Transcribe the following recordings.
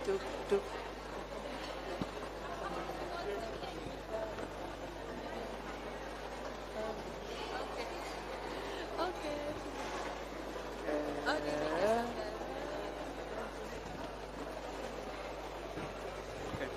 Tuk, tuk. Okay. Okay, thank you, Uh, Sandal. Okay.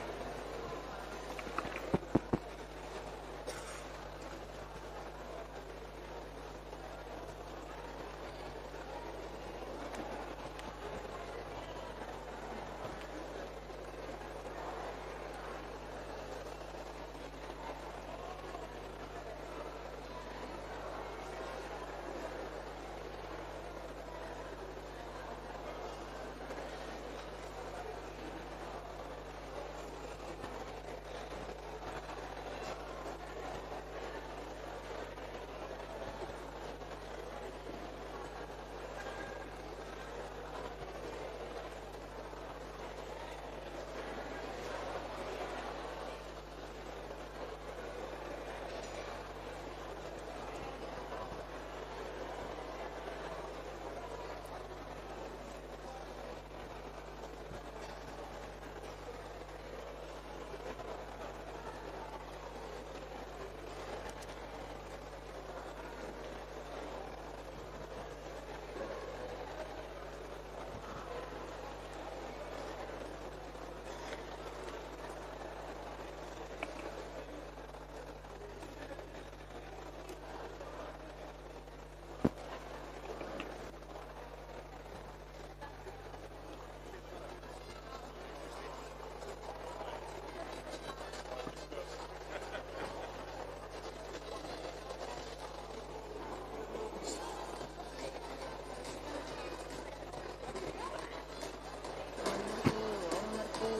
Omarku.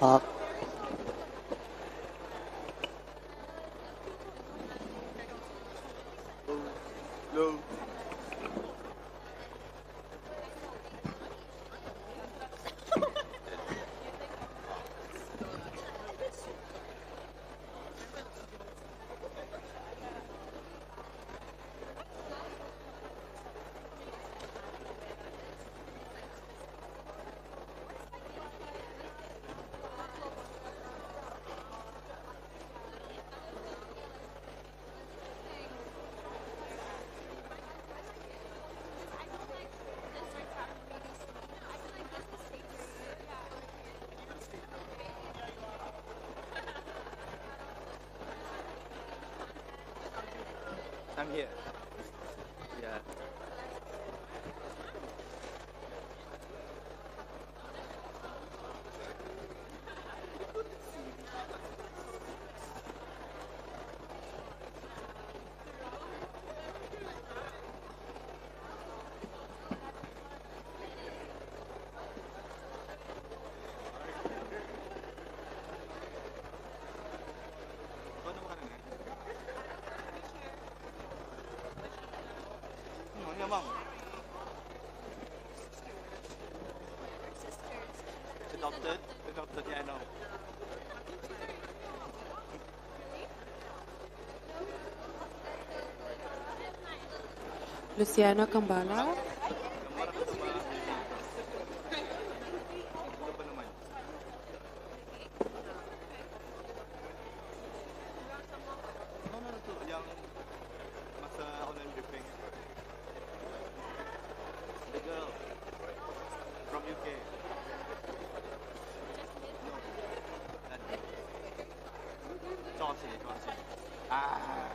Pak, Low. Low. I'm here. Yeah. Kau nak makan ni? Ni abang. Adopted. Adopted, yeah, I know. Luciano Kambala. Gambar aku sama. Apa naman? No, tu yang masa online briefing. The girl from UK. No. That girl. Chauncey, Chauncey. Ah.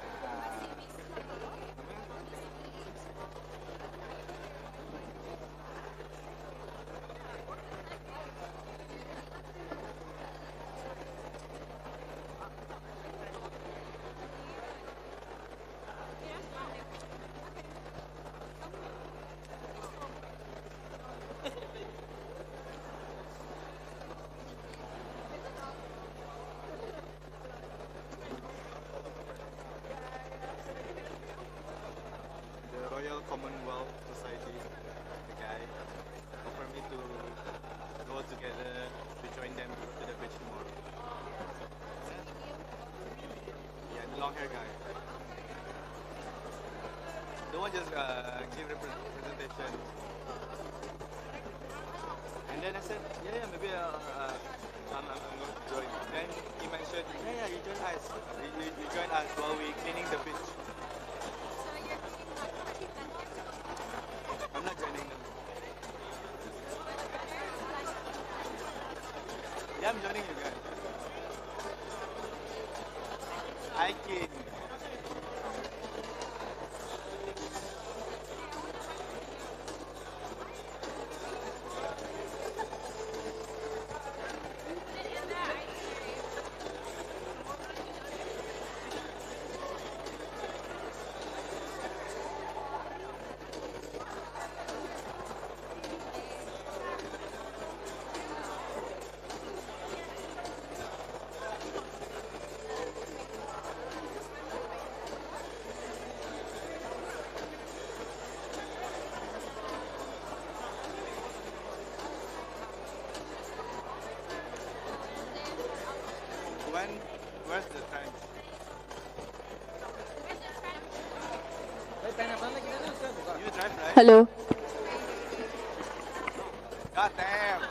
The Royal Commonwealth Society, the guy, offered me to go together to join them to go to the beach tomorrow. Yeah, the long hair guy. The one just give presentation. And then I said, yeah, maybe I'm going to join. Then he mentioned, yeah, you join us. You join us while we cleaning the beach. I'm not joining them. Yeah, I'm joining you guys. Hiking. Where's the trench? You drive, right? Hello. God damn.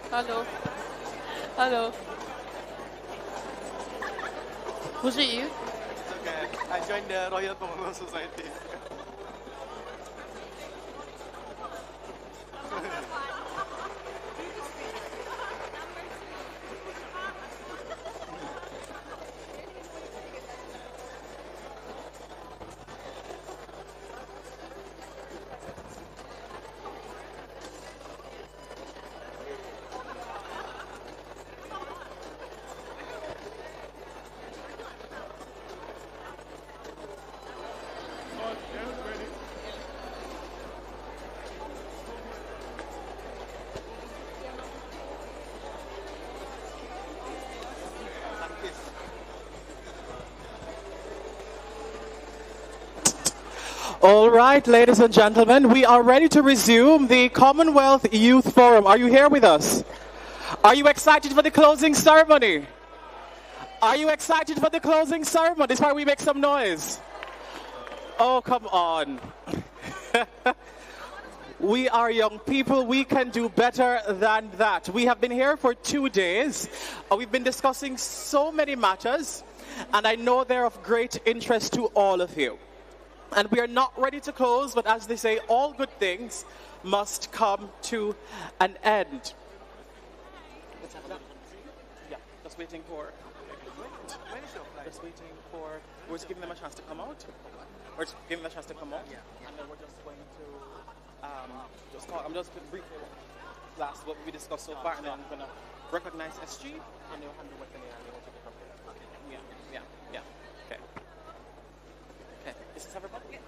Hello. Hello. Was it you? It's okay. I joined the Royal Commonwealth Society. All right, ladies and gentlemen, we are ready to resume the Commonwealth Youth Forum. Are you here with us? Are you excited for the closing ceremony? Are you excited for the closing ceremony? This is why we make some noise. Oh, come on. We are young people. We can do better than that. We have been here for 2 days. We've been discussing so many matters, and I know they're of great interest to all of you. And we are not ready to close, but as they say, all good things must come to an end. Yeah, just waiting for... Just waiting for... We're just giving them a chance to come out. We're just giving them a chance to come out. And then we're just going to... I'm just going to briefly last what we discussed so far, and then I'm going to recognize SG, and they'll hand over to me, and they will take it from there. Yeah. Okay. Okay. Is this everybody? Okay.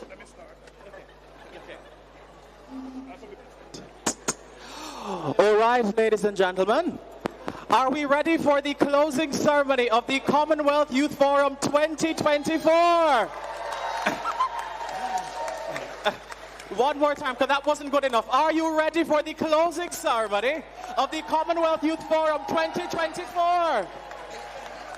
Let me start. Okay. All right, ladies and gentlemen. Are we ready for the closing ceremony of the Commonwealth Youth Forum 2024? One more time, because that wasn't good enough. Are you ready for the closing ceremony of the Commonwealth Youth Forum 2024?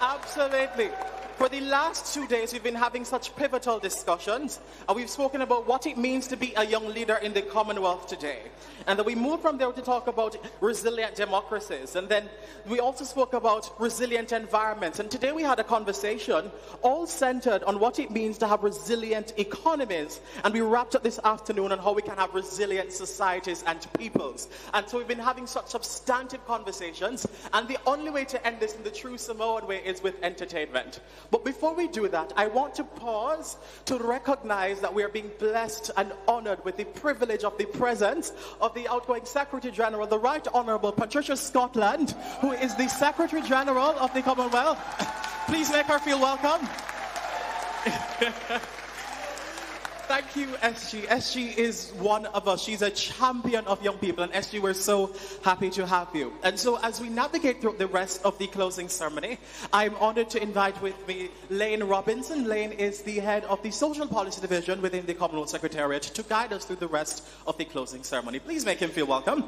Absolutely. For the last 2 days, we've been having such pivotal discussions, and we've spoken about what it means to be a young leader in the Commonwealth today. And then we moved from there to talk about resilient democracies. And then we also spoke about resilient environments. And today we had a conversation all centered on what it means to have resilient economies. And we wrapped up this afternoon on how we can have resilient societies and peoples. And so we've been having such substantive conversations. And the only way to end this in the true Samoan way is with entertainment. But before we do that, I want to pause to recognize that we are being blessed and honored with the privilege of the presence of the outgoing Secretary General, the Right Honourable Patricia Scotland, who is the Secretary General of the Commonwealth. Please make her feel welcome. Thank you, SG. SG is one of us. She's a champion of young people. And SG, we're so happy to have you. And so as we navigate through the rest of the closing ceremony, I'm honored to invite with me Lane Robinson. Lane is the head of the Social Policy Division within the Commonwealth Secretariat to guide us through the rest of the closing ceremony. Please make him feel welcome.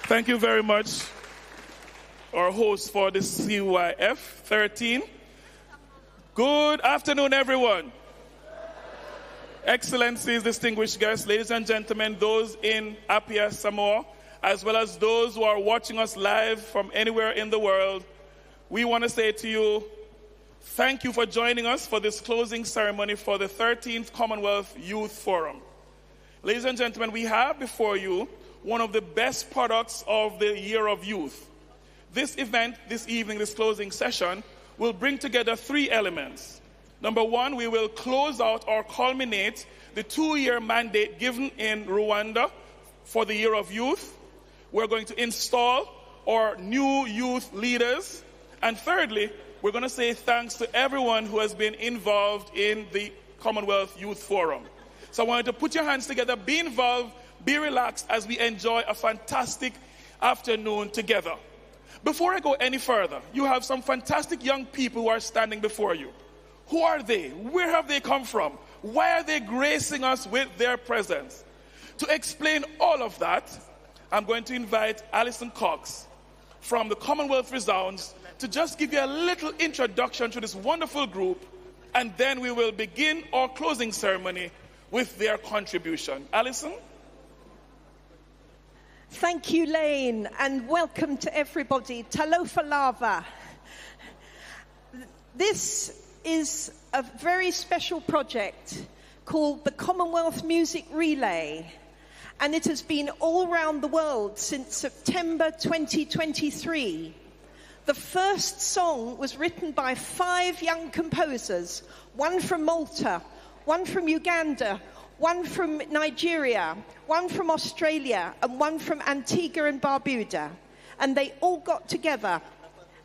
Thank you very much. our host for this CYF 13. Good afternoon, everyone. Excellencies, distinguished guests, ladies and gentlemen, those in Apia, Samoa, as well as those who are watching us live from anywhere in the world, we want to say to you, thank you for joining us for this closing ceremony for the 13th Commonwealth Youth Forum. Ladies and gentlemen, we have before you one of the best products of the Year of Youth. This event, this evening, this closing session, will bring together three elements. Number one, we will close out or culminate the 2-year mandate given in Rwanda for the Year of Youth. We're going to install our new youth leaders. And thirdly, we're going to say thanks to everyone who has been involved in the Commonwealth Youth Forum. So I want you to put your hands together, be involved, be relaxed as we enjoy a fantastic afternoon together. Before I go any further, you have some fantastic young people who are standing before you. Who are they? Where have they come from? Why are they gracing us with their presence? To explain all of that, I'm going to invite Alison Cox from the Commonwealth Resounds to just give you a little introduction to this wonderful group, and then we will begin our closing ceremony with their contribution. Alison? Thank you, Lane, and welcome to everybody. Talofa lava. This is a very special project called the Commonwealth Music Relay, and it has been all around the world since September 2023. The first song was written by 5 young composers, one from Malta, one from Uganda, one from Nigeria, one from Australia, and one from Antigua and Barbuda. And they all got together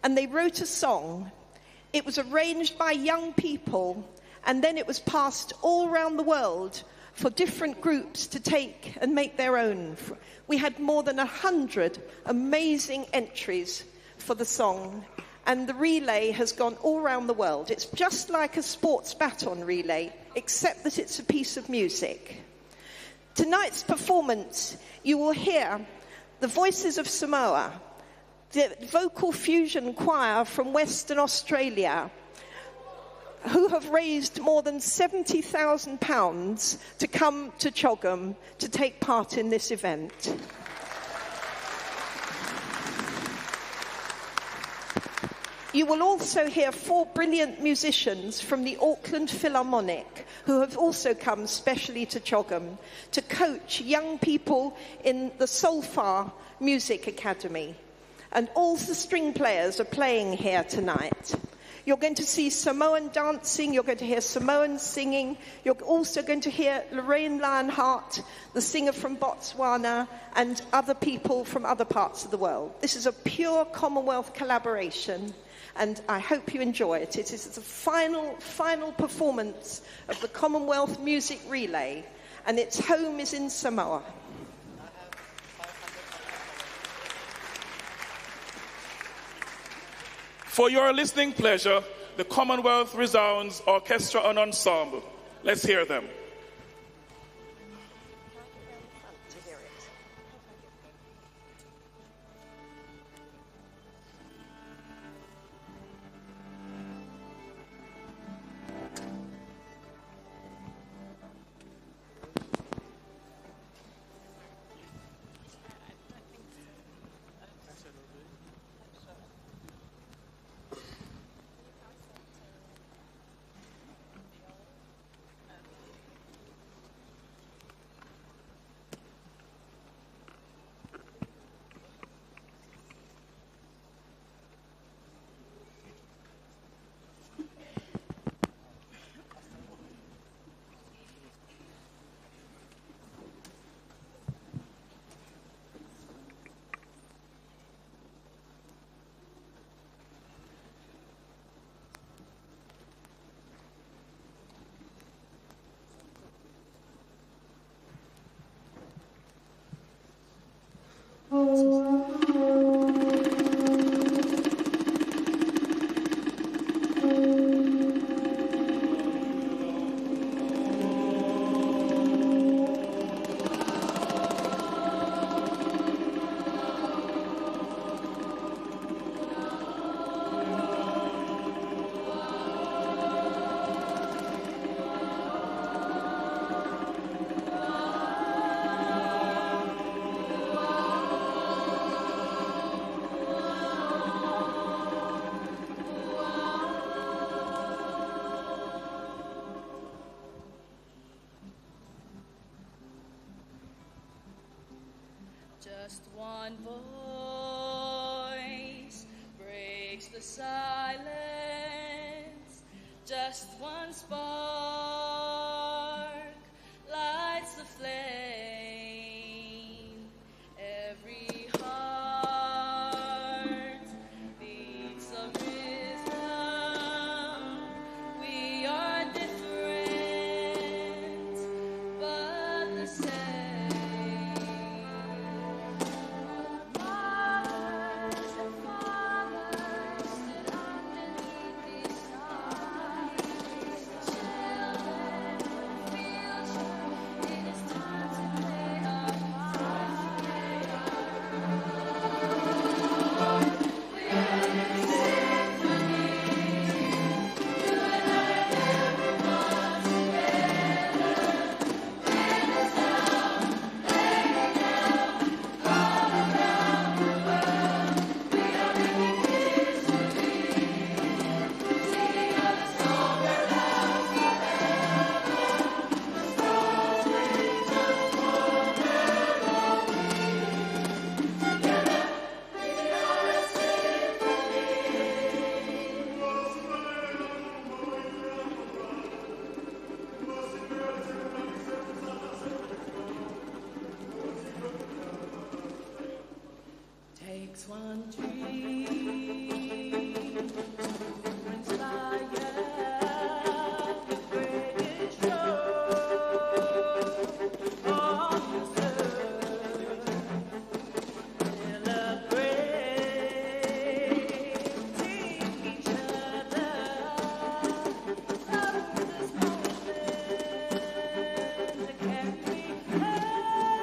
and they wrote a song. It was arranged by young people, and then it was passed all around the world for different groups to take and make their own. We had more than 100 amazing entries for the song, and the relay has gone all around the world. It's just like a sports baton relay, except that it's a piece of music. Tonight's performance, you will hear the Voices of Samoa, the vocal fusion choir from Western Australia, who have raised more than £70,000 to come to Chogum to take part in this event. You will also hear 4 brilliant musicians from the Auckland Philharmonic who have also come specially to Chogum to coach young people in the Solfar Music Academy. And all the string players are playing here tonight. You're going to see Samoan dancing, you're going to hear Samoan singing, you're also going to hear Lorraine Lionheart, the singer from Botswana, and other people from other parts of the world. This is a pure Commonwealth collaboration, and I hope you enjoy it. It is the final performance of the Commonwealth Music Relay, and its home is in Samoa. For your listening pleasure, the Commonwealth Resounds Orchestra and Ensemble. Let's hear them. one voice breaks the silence. Just one spark lights the flame. Every heart beats of rhythm. We are different, but the same. Mothers and fathers stood underneath these stars. Children feel sure it is time to play our part. We are a symphony. You and I never was together. Bring us down, lay it down, all around the world. We are making history, singing of the song that lasts forever. The stars reach us together. We are a Takes one dream to inspire the greatest show on this earth. Celebrating each other of this moment to carry voices.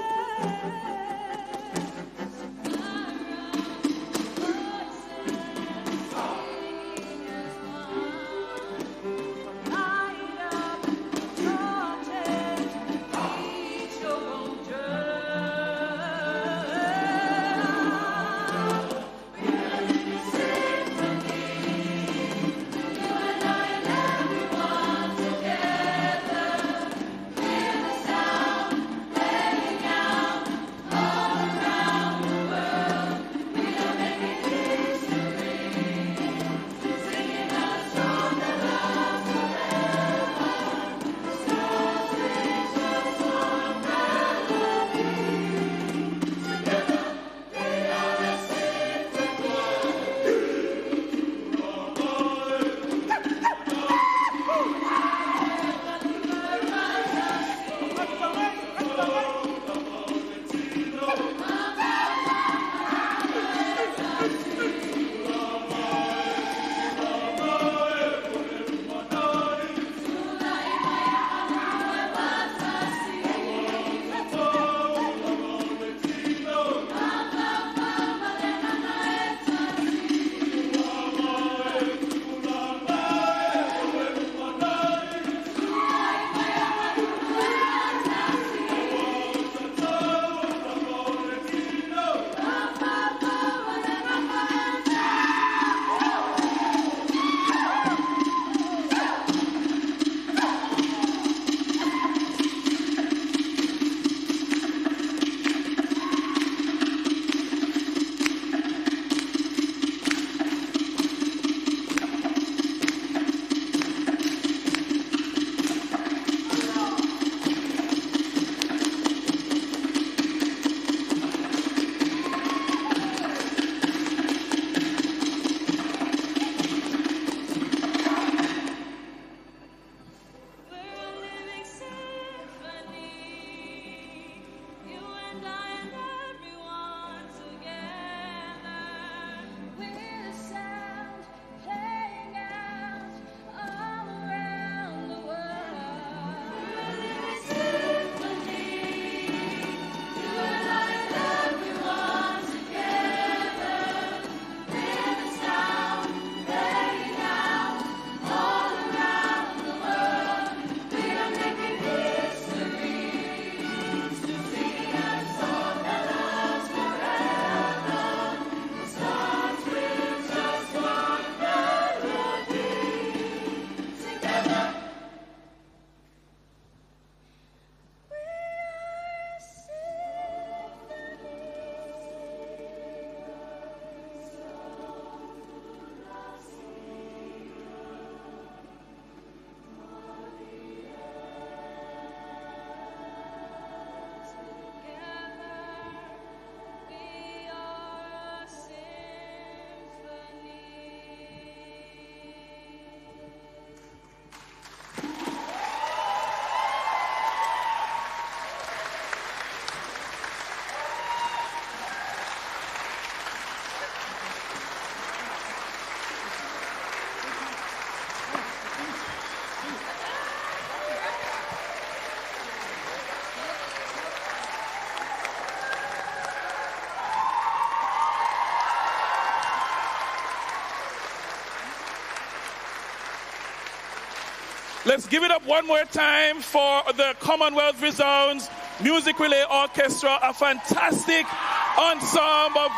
Let's give it up one more time for the Commonwealth Resounds Music Relay Orchestra, a fantastic ensemble of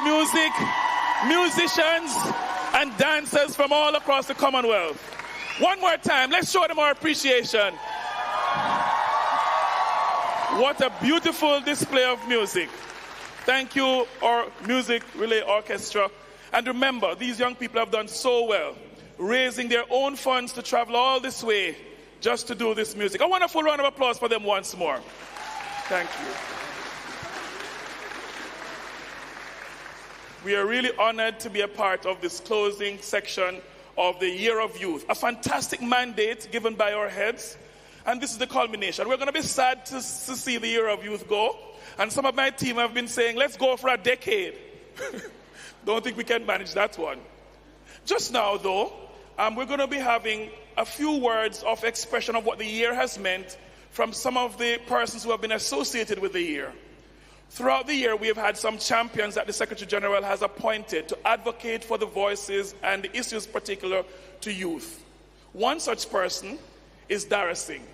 musicians and dancers from all across the Commonwealth. One more time, let's show them our appreciation. What a beautiful display of music. Thank you, our Music Relay Orchestra. And remember, these young people have done so well, raising their own funds to travel all this way just to do this music. A wonderful round of applause for them once more. Thank you. We are really honored to be a part of this closing section of the Year of Youth. A fantastic mandate given by our heads, and this is the culmination. We're going to be sad to see the Year of Youth go, and some of my team have been saying, let's go for a decade. Don't think we can manage that one. Just now, though, we're going to be having a few words of expression of what the year has meant from some of the persons who have been associated with the year. Throughout the year, we have had some champions that the Secretary General has appointed to advocate for the voices and the issues particular to youth. One such person is Dara Singh.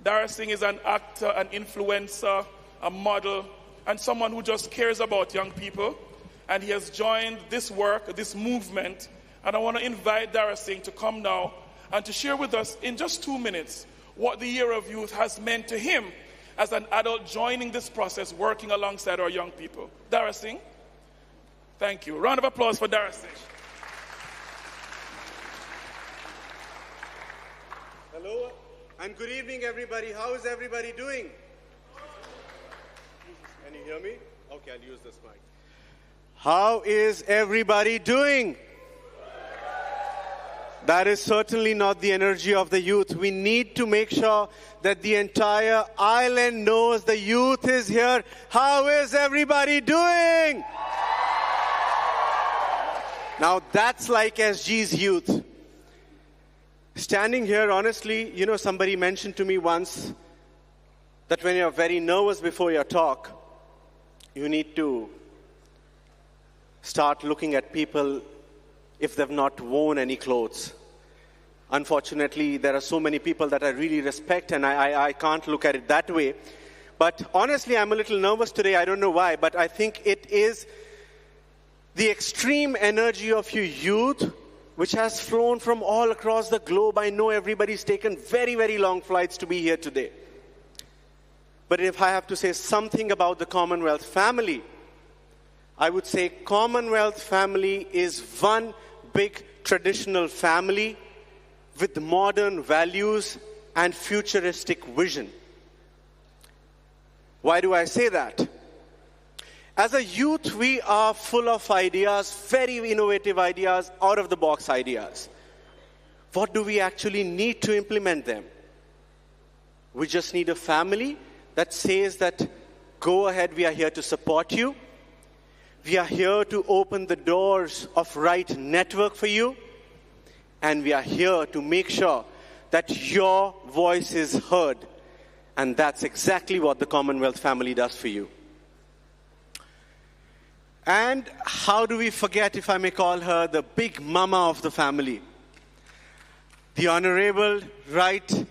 Dara Singh is an actor, an influencer, a model, and someone who just cares about young people. And he has joined this work, this movement. And I want to invite Dara Singh to come now and to share with us in just 2 minutes what the Year of Youth has meant to him as an adult joining this process, working alongside our young people. Dara Singh, thank you. Round of applause for Dara Singh. Hello and good evening, everybody. How is everybody doing? Can you hear me? Okay, I'll use this mic. How is everybody doing? That is certainly not the energy of the youth. We need to make sure that the entire island knows the youth is here. How is everybody doing? Now that's like SG's youth. Standing here, honestly, you know, somebody mentioned to me once that when you're very nervous before your talk, you need to start looking at people if they've not worn any clothes. Unfortunately, there are so many people that I really respect, and I can't look at it that way. But honestly, I'm a little nervous today. I don't know why, but I think it is the extreme energy of your youth, which has flown from all across the globe. I know everybody's taken very, very long flights to be here today. But if I have to say something about the Commonwealth family, I would say Commonwealth family is one big traditional family with modern values and futuristic vision. Why do I say that? As a youth, we are full of ideas, very innovative ideas, out-of-the-box ideas. What do we actually need to implement them? We just need a family that says that, go ahead, we are here to support you. We are here to open the doors of right network for you. And we are here to make sure that your voice is heard. And that's exactly what the Commonwealth family does for you. And how do we forget, if I may call her, the big mama of the family? The Honorable Right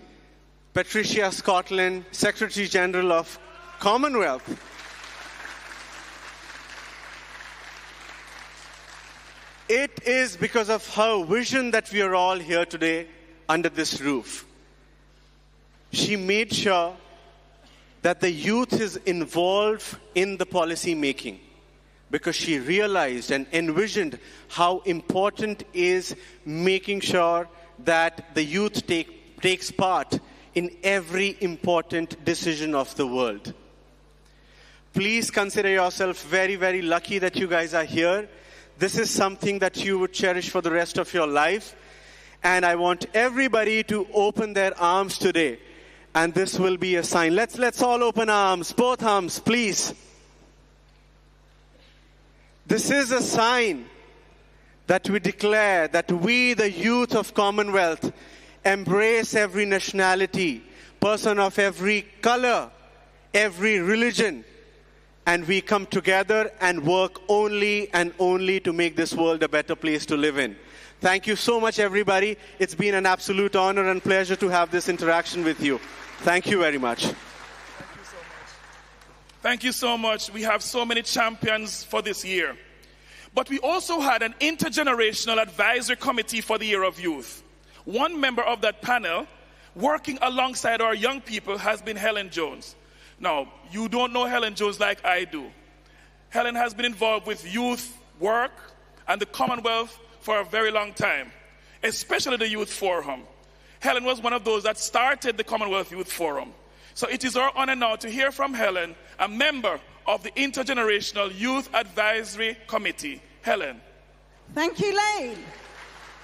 Patricia Scotland, Secretary General of Commonwealth. It is because of her vision that we are all here today under this roof. She made sure that the youth is involved in the policy making because she realized and envisioned how important is making sure that the youth takes part in every important decision of the world. Please consider yourself very, very lucky that you guys are here. This is something that you would cherish for the rest of your life. And I want everybody to open their arms today. And this will be a sign. Let's all open arms, both arms, please. This is a sign that we declare that we, the youth of Commonwealth, embrace every nationality, person of every color, every religion, and we come together and work only and only to make this world a better place to live in. Thank you so much, everybody. It's been an absolute honor and pleasure to have this interaction with you. Thank you very much. Thank you so much. We have so many champions for this year. But we also had an intergenerational advisory committee for the Year of Youth. One member of that panel, working alongside our young people, has been Helen Jones. Now, you don't know Helen Jones like I do. Helen has been involved with youth work and the Commonwealth for a very long time, especially the Youth Forum. Helen was one of those that started the Commonwealth Youth Forum. So it is our honor now to hear from Helen, a member of the Intergenerational Youth Advisory Committee. Helen. Thank you, Lane.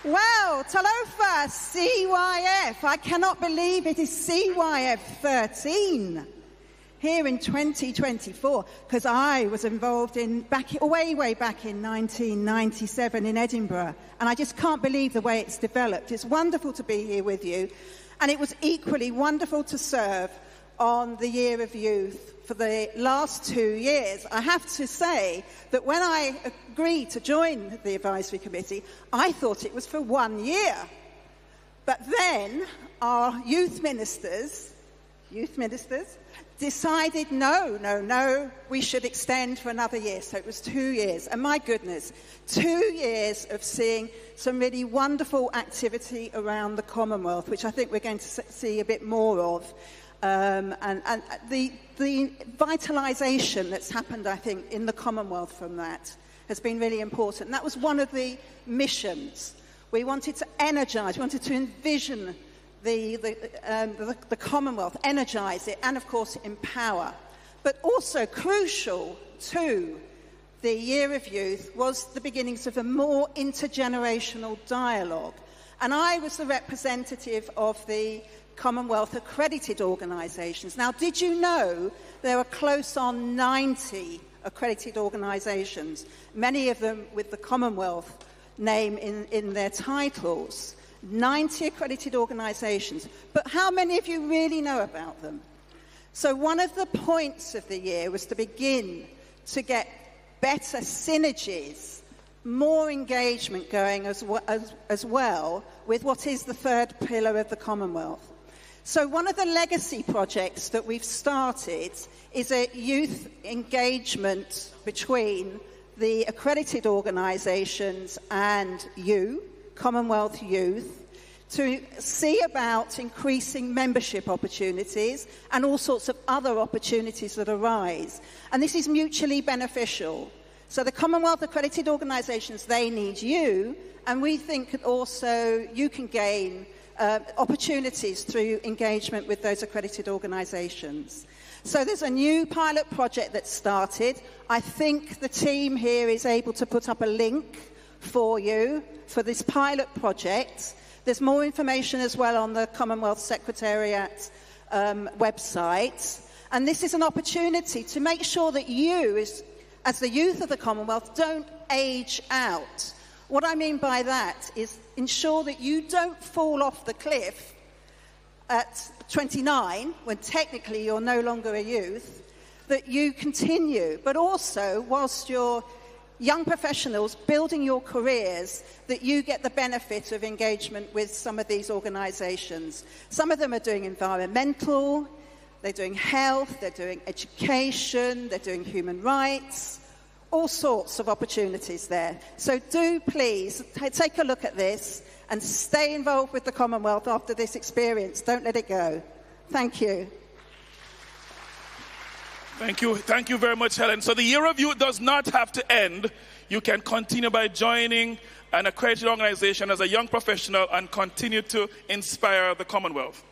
Well, Talofa, CYF. I cannot believe it is CYF 13 here in 2024, because I was involved in way back in 1997 in Edinburgh, and I just can't believe the way it's developed. It's wonderful to be here with you, and it was equally wonderful to serve on the Year of Youth for the last 2 years. I have to say that when I agreed to join the advisory committee, I thought it was for 1 year. But then our youth ministers decided no, we should extend for another year. So it was 2 years. And my goodness, 2 years of seeing some really wonderful activity around the Commonwealth, which I think we're going to see a bit more of. And the vitalisation that's happened, I think, in the Commonwealth from that has been really important. And that was one of the missions. We wanted to energise, we wanted to envision the Commonwealth, energise it, and of course empower. But also crucial to the Year of Youth was the beginnings of a more intergenerational dialogue. And I was the representative of the Commonwealth accredited organisations. Now, did you know there are close on 90 accredited organisations, many of them with the Commonwealth name in their titles? 90 accredited organisations. But how many of you really know about them? So one of the points of the year was to begin to get better synergies, more engagement going as well with what is the third pillar of the Commonwealth. So one of the legacy projects that we've started is a youth engagement between the accredited organisations and you, Commonwealth Youth, to see about increasing membership opportunities and all sorts of other opportunities that arise. And this is mutually beneficial. So the Commonwealth accredited organisations, they need you, and we think that also you can gain opportunities through engagement with those accredited organisations. So there's a new pilot project that started. I think the team here is able to put up a link for you for this pilot project. There's more information as well on the Commonwealth Secretariat website. And this is an opportunity to make sure that you, as the youth of the Commonwealth, don't age out. What I mean by that is ensure that you don't fall off the cliff at 29, when technically you're no longer a youth, that you continue. But also, whilst you're young professionals building your careers, that you get the benefit of engagement with some of these organisations. Some of them are doing environmental, they're doing health, they're doing education, they're doing human rights, all sorts of opportunities there. So do please take a look at this and stay involved with the Commonwealth after this experience. Don't let it go. Thank you. Thank you. Thank you very much, Helen. So the Year of Youth does not have to end. You can continue by joining an accredited organization as a young professional and continue to inspire the Commonwealth.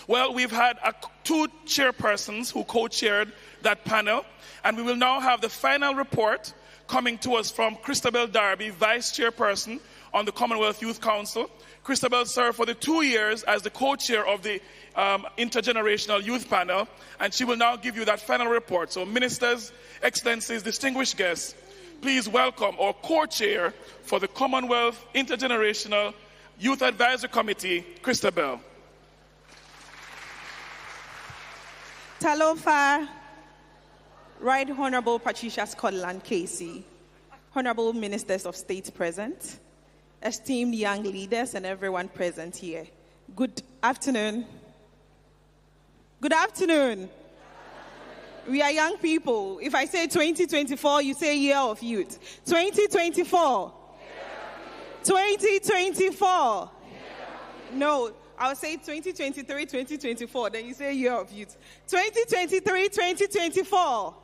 Well, we've had two chairpersons who co-chaired that panel, and we will now have the final report coming to us from Christabel Darby, Vice Chairperson on the Commonwealth Youth Council. Christabel served for the 2 years as the co-chair of the Intergenerational Youth Panel, and she will now give you that final report. So ministers, excellencies, distinguished guests, please welcome our co-chair for the Commonwealth Intergenerational Youth Advisory Committee, Christabel. Talofa, Right Honorable Patricia Scotland Casey, Honorable Ministers of State present, esteemed young leaders and everyone present here. Good afternoon. Good afternoon. We are young people. If I say 2024, you say year of youth. 2024. 2024. No, I'll say 2023, 2024. Then you say year of youth. 2023, 2024.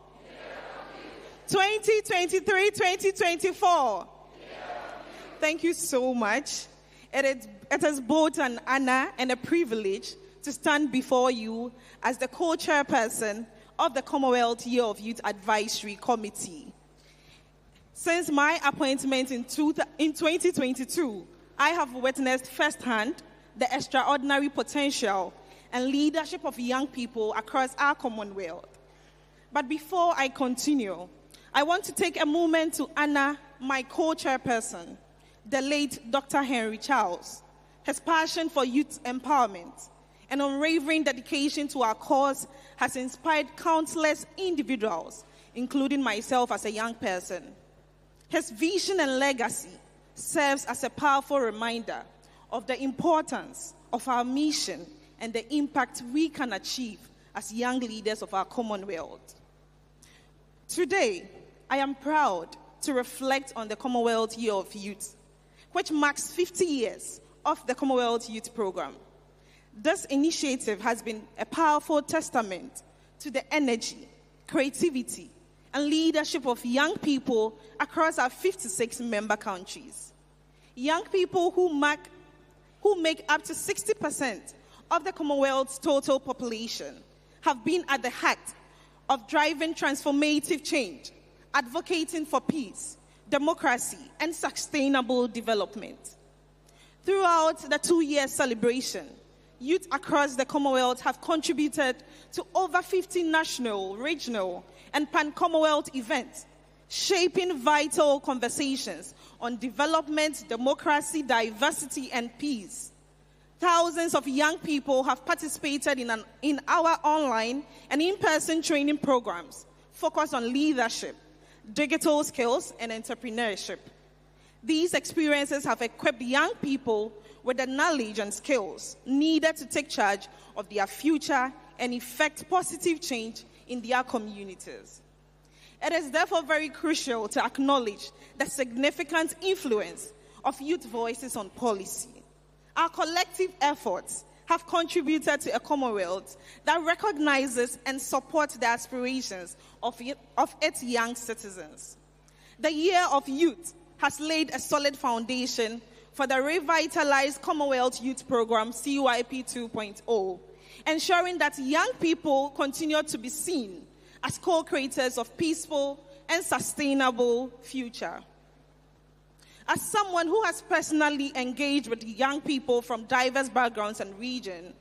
2023, 2024. Thank you so much. It is both an honor and a privilege to stand before you as the co-chairperson of the Commonwealth Year of Youth Advisory Committee. Since my appointment in 2022, I have witnessed firsthand the extraordinary potential and leadership of young people across our Commonwealth. But before I continue, I want to take a moment to honor my co-chairperson, the late Dr. Henry Charles. His passion for youth empowerment and unwavering dedication to our cause has inspired countless individuals, including myself as a young person. His vision and legacy serves as a powerful reminder of the importance of our mission and the impact we can achieve as young leaders of our Commonwealth. Today, I am proud to reflect on the Commonwealth Year of Youth, which marks 50 years of the Commonwealth Youth Program. This initiative has been a powerful testament to the energy, creativity, and leadership of young people across our 56 member countries. Young people who make up to 60% of the Commonwealth's total population have been at the heart of driving transformative change, advocating for peace, democracy, and sustainable development. Throughout the 2-year celebration, youth across the Commonwealth have contributed to over 50 national, regional, and pan-Commonwealth events, shaping vital conversations on development, democracy, diversity, and peace. Thousands of young people have participated in our online and in-person training programs focused on leadership, digital skills, and entrepreneurship. These experiences have equipped young people with the knowledge and skills needed to take charge of their future and effect positive change in their communities. It is therefore very crucial to acknowledge the significant influence of youth voices on policy. Our collective efforts have contributed to a Commonwealth that recognizes and supports the aspirations of its young citizens. The Year of Youth has laid a solid foundation for the revitalized Commonwealth Youth Program, CYP 2.0, ensuring that young people continue to be seen as co-creators of peaceful and sustainable future. As someone who has personally engaged with young people from diverse backgrounds and regions,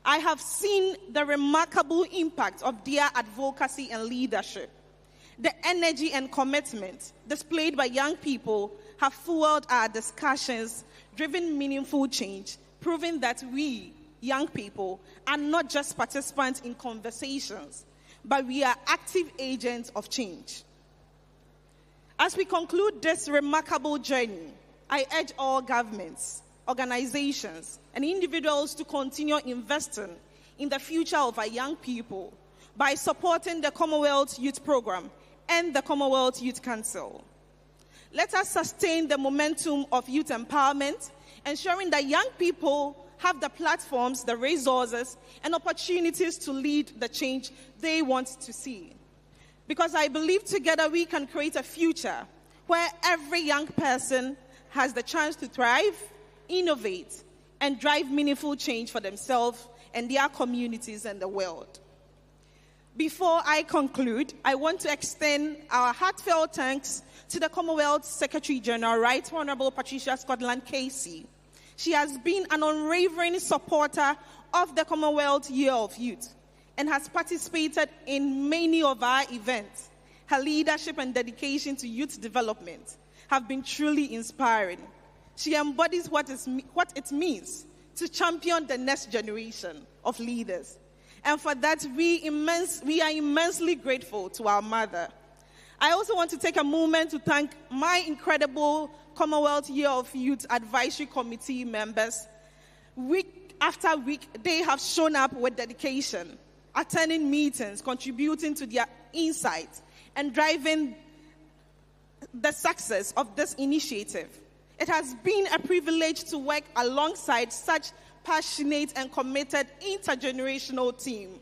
I have seen the remarkable impact of their advocacy and leadership. The energy and commitment displayed by young people have fueled our discussions, driven meaningful change, proving that we, young people, are not just participants in conversations, but we are active agents of change. As we conclude this remarkable journey, I urge all governments, organizations, and individuals to continue investing in the future of our young people by supporting the Commonwealth Youth Program and the Commonwealth Youth Council. Let us sustain the momentum of youth empowerment, ensuring that young people have the platforms, the resources, and opportunities to lead the change they want to see. Because I believe together we can create a future where every young person has the chance to thrive, innovate, and drive meaningful change for themselves and their communities and the world. Before I conclude, I want to extend our heartfelt thanks to the Commonwealth Secretary General, Right Honorable Patricia Scotland Casey. She has been an unwavering supporter of the Commonwealth Year of Youth and has participated in many of our events. Her leadership and dedication to youth development have been truly inspiring. She embodies what it means to champion the next generation of leaders. And for that, we are immensely grateful to our mother. I also want to take a moment to thank my incredible Commonwealth Year of Youth Advisory Committee members. Week after week, they have shown up with dedication, attending meetings, contributing to their insights, and driving the success of this initiative. It has been a privilege to work alongside such passionate and committed intergenerational team.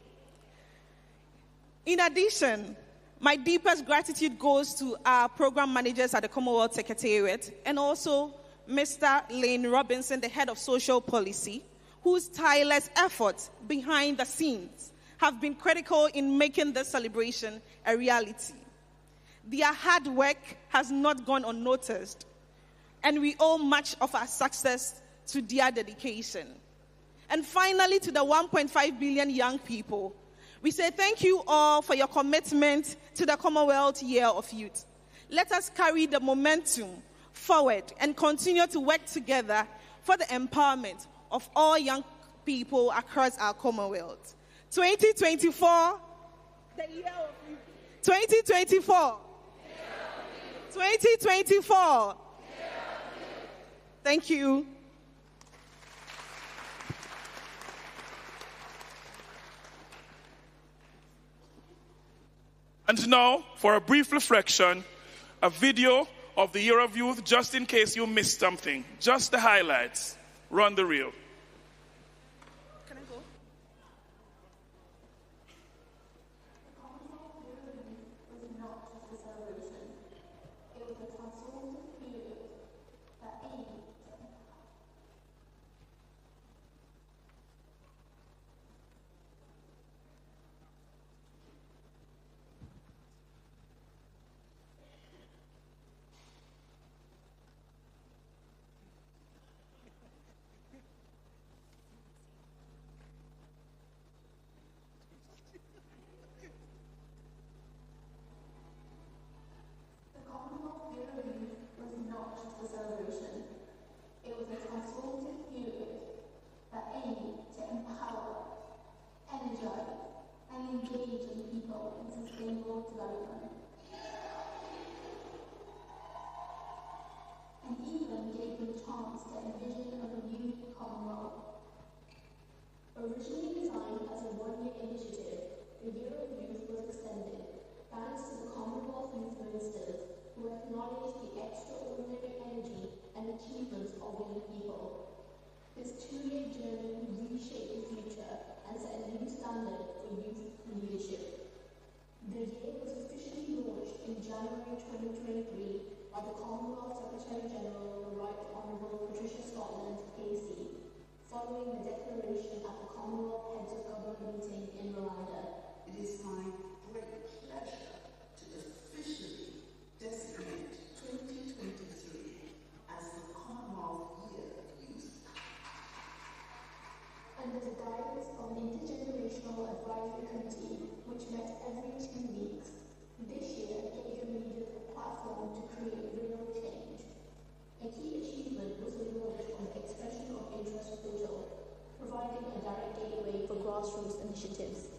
In addition, my deepest gratitude goes to our program managers at the Commonwealth Secretariat and also Mr. Lane Robinson, the head of social policy, whose tireless efforts behind the scenes have been critical in making this celebration a reality. Their hard work has not gone unnoticed, and we owe much of our success to their dedication. And finally, to the 1.5 billion young people, we say thank you all for your commitment to the Commonwealth Year of Youth. Let us carry the momentum forward and continue to work together for the empowerment of all young people across our Commonwealth. 2024, the year of youth. 2024. 2024. Thank you. And now, for a brief reflection, a video of the Year of Youth, just in case you missed something. Just the highlights. Run the reel. Can I go? Originally designed as a one-year initiative, the Year of Youth was extended thanks to the Commonwealth Youth Ministers who acknowledged the extraordinary energy and achievements of young people. This two-year journey reshaped the future and set a new standard for youth leadership. The year was officially launched in January 2023 by the Commonwealth Secretary-General, the Right Honourable Patricia Scotland, AC, following the declaration at the Commonwealth Heads of Government meeting in Rwanda. It is my great pleasure to officially designate 2023 as the Commonwealth Year of Youth. Under the guidance of the Intergenerational Advisory Committee, which met every 2 weeks, this year gave the leaders a platform to create real change. A key achievement was the launch of the Expression of Interest portal, providing a direct gateway for grassroots initiatives.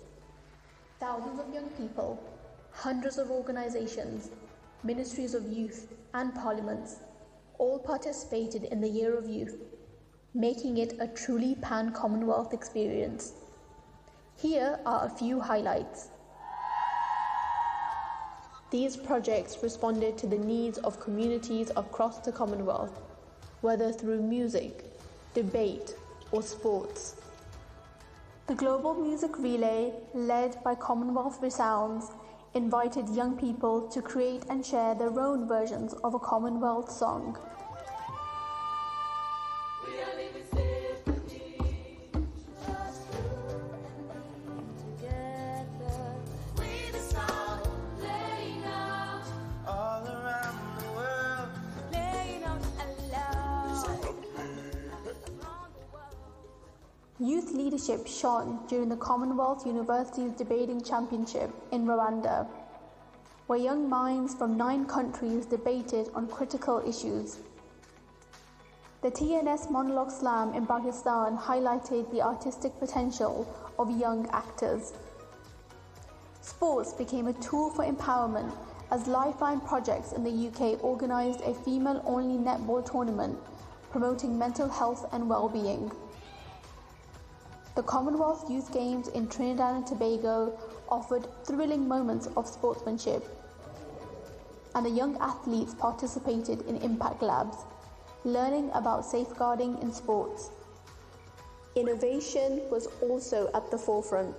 Thousands of young people, hundreds of organizations, ministries of youth, and parliaments all participated in the Year of Youth, making it a truly pan-Commonwealth experience. Here are a few highlights. These projects responded to the needs of communities across the Commonwealth, whether through music, debate, or sports. The Global Music Relay, led by Commonwealth Resounds, invited young people to create and share their own versions of a Commonwealth song. Youth leadership shone during the Commonwealth Universities Debating Championship in Rwanda, where young minds from 9 countries debated on critical issues. The TNS Monologue Slam in Pakistan highlighted the artistic potential of young actors. Sports became a tool for empowerment as Lifeline Projects in the UK organised a female-only netball tournament promoting mental health and well-being. The Commonwealth Youth Games in Trinidad and Tobago offered thrilling moments of sportsmanship, and the young athletes participated in impact labs, learning about safeguarding in sports. Innovation was also at the forefront.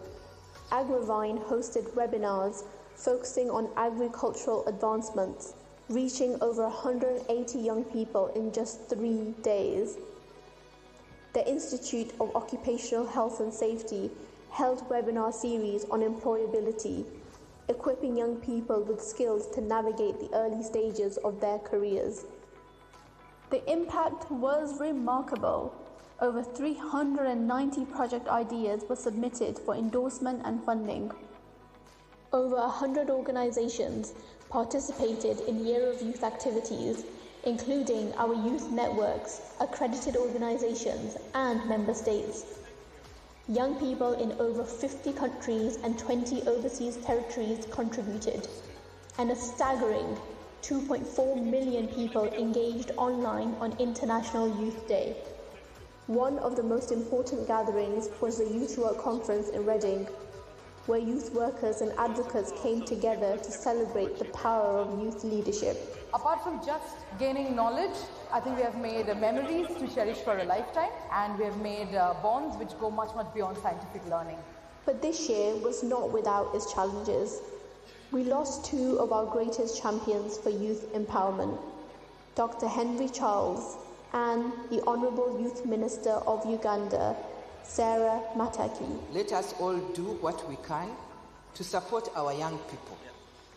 Agravine hosted webinars focusing on agricultural advancements, reaching over 180 young people in just 3 days. The Institute of Occupational Health and Safety held webinar series on employability, equipping young people with skills to navigate the early stages of their careers. The impact was remarkable. Over 390 project ideas were submitted for endorsement and funding. Over 100 organizations participated in Year of Youth activities, including our youth networks, accredited organizations, and member states. Young people in over 50 countries and 20 overseas territories contributed, and a staggering 2.4 million people engaged online on International Youth Day. One of the most important gatherings was the Youth Work Conference in Reading, where youth workers and advocates came together to celebrate the power of youth leadership. Apart from just gaining knowledge, I think we have made memories to cherish for a lifetime, and we have made bonds which go much, much beyond scientific learning. But this year was not without its challenges. We lost two of our greatest champions for youth empowerment, Dr. Henry Charles and the Honourable Youth Minister of Uganda, Sarah Mataki. Let us all do what we can to support our young people,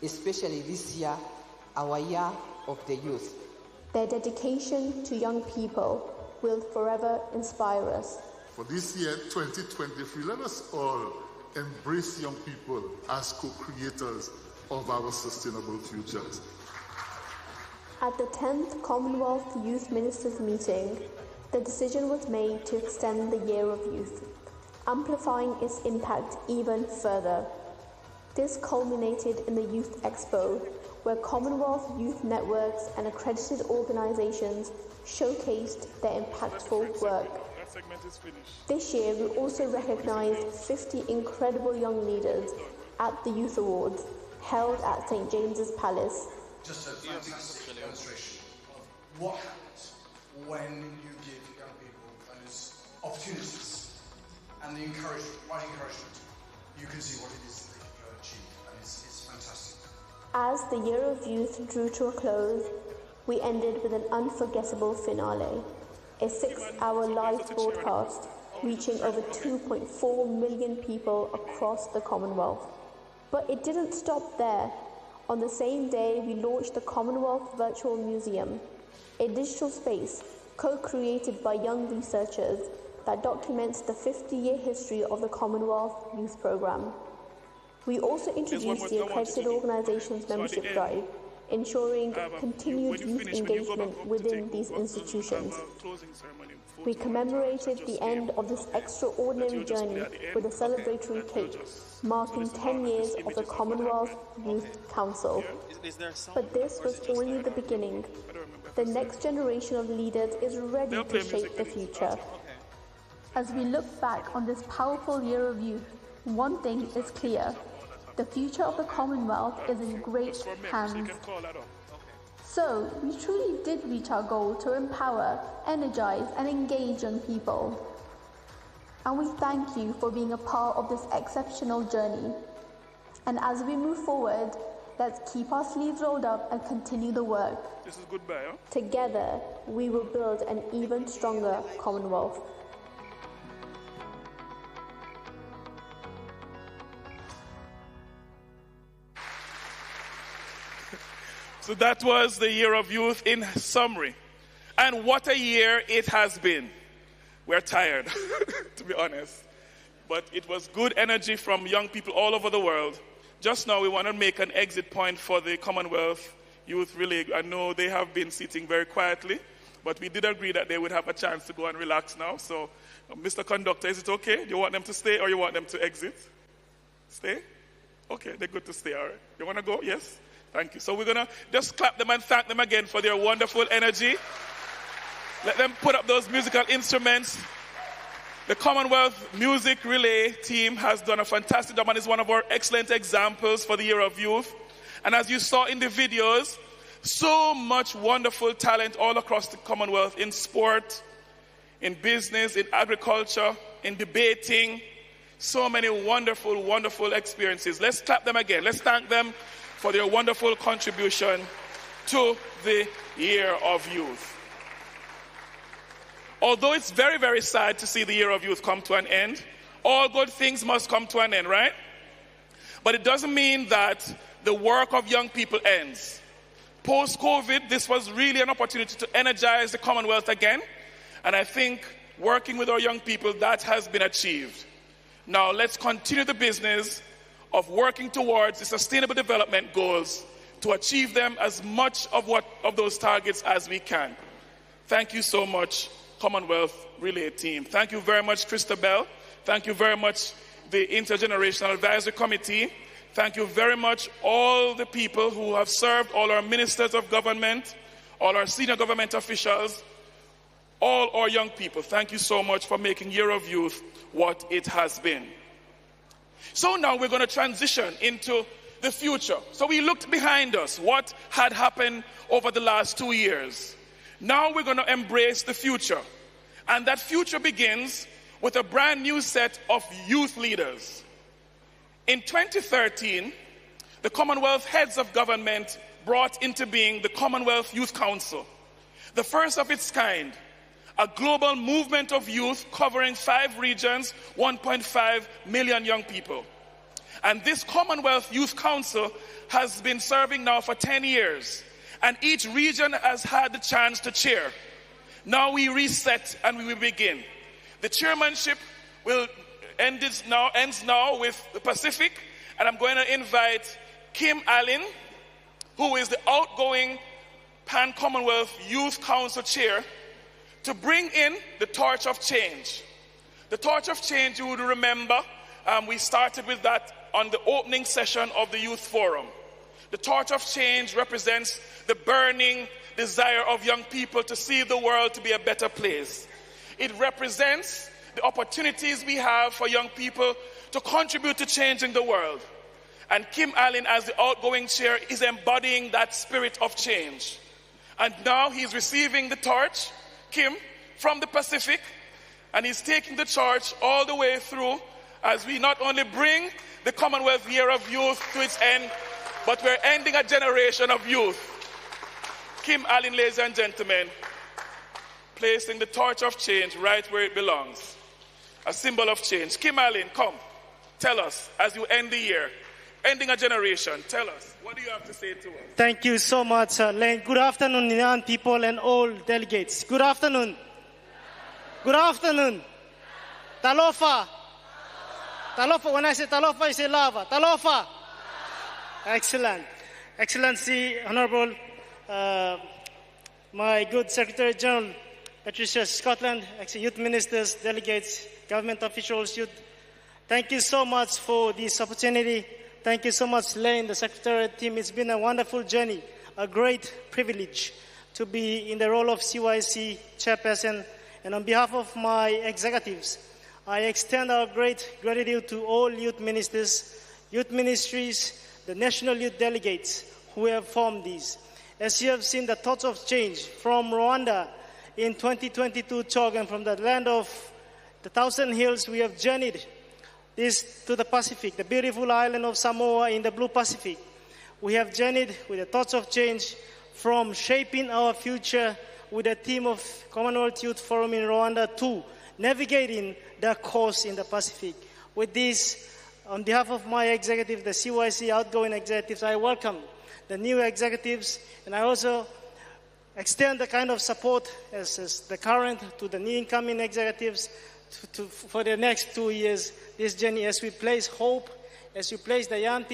especially this year, our year of the youth. Their dedication to young people will forever inspire us. For this year, 2023, let us all embrace young people as co-creators of our sustainable futures. At the 10th Commonwealth Youth Ministers meeting, the decision was made to extend the Year of Youth, amplifying its impact even further. This culminated in the Youth Expo, where Commonwealth youth networks and accredited organisations showcased their impactful work. This year, we also recognised 50 incredible young leaders at the Youth Awards, held at St James's Palace. Just a fantastic demonstration of what happens when you give young people those opportunities and the encouragement, right encouragement. You can see what it is that they can go and achieve, and it's fantastic. As the Year of Youth drew to a close, we ended with an unforgettable finale, a 6-hour live broadcast reaching over 2.4 million people across the Commonwealth. But it didn't stop there. On the same day, we launched the Commonwealth Virtual Museum, a digital space co-created by young researchers that documents the 50-year history of the Commonwealth Youth Programme. We also introduced the Accredited Organisations Membership Drive, ensuring continued youth engagement within these institutions. We commemorated the end of this extraordinary journey with a celebratory cake, marking 10 years of the Commonwealth Youth Council. But this was only the beginning. The next generation of leaders is ready to shape the future. As we look back on this powerful Year of Youth, one thing is clear. The future of the Commonwealth is in great hands. So, we truly did reach our goal to empower, energize, and engage young people. And we thank you for being a part of this exceptional journey. And as we move forward, let's keep our sleeves rolled up and continue the work. This is goodbye, huh? Together, we will build an even stronger Commonwealth. So that was the Year of Youth in summary. And what a year it has been. We're tired, to be honest. But it was good energy from young people all over the world. Just now we want to make an exit point for the Commonwealth Youth Relay. I know they have been sitting very quietly, but we did agree that they would have a chance to go and relax now. So, Mr. Conductor, is it okay? Do you want them to stay or you want them to exit? Stay? Okay, they're good to stay, all right. You want to go? Yes? Thank you. So we're going to just clap them and thank them again for their wonderful energy. Let them put up those musical instruments. The Commonwealth Music Relay team has done a fantastic job and is one of our excellent examples for the Year of Youth. And as you saw in the videos, so much wonderful talent all across the Commonwealth in sport, in business, in agriculture, in debating. So many wonderful, wonderful experiences. Let's clap them again. Let's thank them for their wonderful contribution to the Year of Youth. Although it's very, very sad to see the Year of Youth come to an end, all good things must come to an end, right? But it doesn't mean that the work of young people ends. Post-COVID, this was really an opportunity to energize the Commonwealth again. And I think working with our young people, that has been achieved. Now let's continue the business of working towards the Sustainable Development Goals to achieve them as much of those targets as we can. Thank you so much, Commonwealth Relay team. Thank you very much, Christabel. Thank you very much, the Intergenerational Advisory Committee. Thank you very much, all the people who have served, all our ministers of government, all our senior government officials, all our young people. Thank you so much for making Year of Youth what it has been. So now we're going to transition into the future. So we looked behind us, what had happened over the last 2 years. Now we're going to embrace the future. And that future begins with a brand new set of youth leaders. In 2013, the Commonwealth Heads of Government brought into being the Commonwealth Youth Council, the first of its kind, a global movement of youth covering 5 regions, 1.5 million young people. And this Commonwealth Youth Council has been serving now for 10 years. And each region has had the chance to chair. Now we reset and we will begin. The chairmanship ends now with the Pacific, and I'm going to invite Kim Allen, who is the outgoing Pan-Commonwealth Youth Council Chair, to bring in the torch of change. The torch of change, you would remember, we started with that on the opening session of the Youth Forum. The torch of change represents the burning desire of young people to see the world to be a better place. It represents the opportunities we have for young people to contribute to changing the world. And Kim Allen, as the outgoing chair, is embodying that spirit of change. And now he's receiving the torch, Kim, from the Pacific, and he's taking the charge all the way through as we not only bring the Commonwealth Year of Youth to its end, but we're ending a generation of youth. Kim Allen, ladies and gentlemen, placing the torch of change right where it belongs. A symbol of change. Kim Allen, come. Tell us, as you end the year, ending a generation, tell us, what do you have to say to us? Thank you so much, Lane. Good afternoon, young people and all delegates. Good afternoon. Good afternoon. Talofa. Talofa, when I say Talofa, I say lava. Talofa. Excellent. Excellency, Honorable, my good Secretary General, Patricia Scotland, youth ministers, delegates, government officials, youth. Thank you so much for this opportunity. Thank you so much, Lane, the Secretariat team. It's been a wonderful journey, a great privilege to be in the role of CYC chairperson. And on behalf of my executives, I extend our great gratitude to all youth ministers, youth ministries, the national youth delegates who have formed these. As you have seen the thoughts of change from Rwanda in 2022 talk, and from the land of the Thousand Hills, we have journeyed this to the Pacific, the beautiful island of Samoa in the Blue Pacific. We have journeyed with the thoughts of change from shaping our future with the theme of Commonwealth Youth Forum in Rwanda to navigating the course in the Pacific. With this, on behalf of my executive, the CYC outgoing executives, I welcome the new executives, and I also extend the kind of support as the current to the new incoming executives for the next 2 years, this journey, as we place hope, as we place the young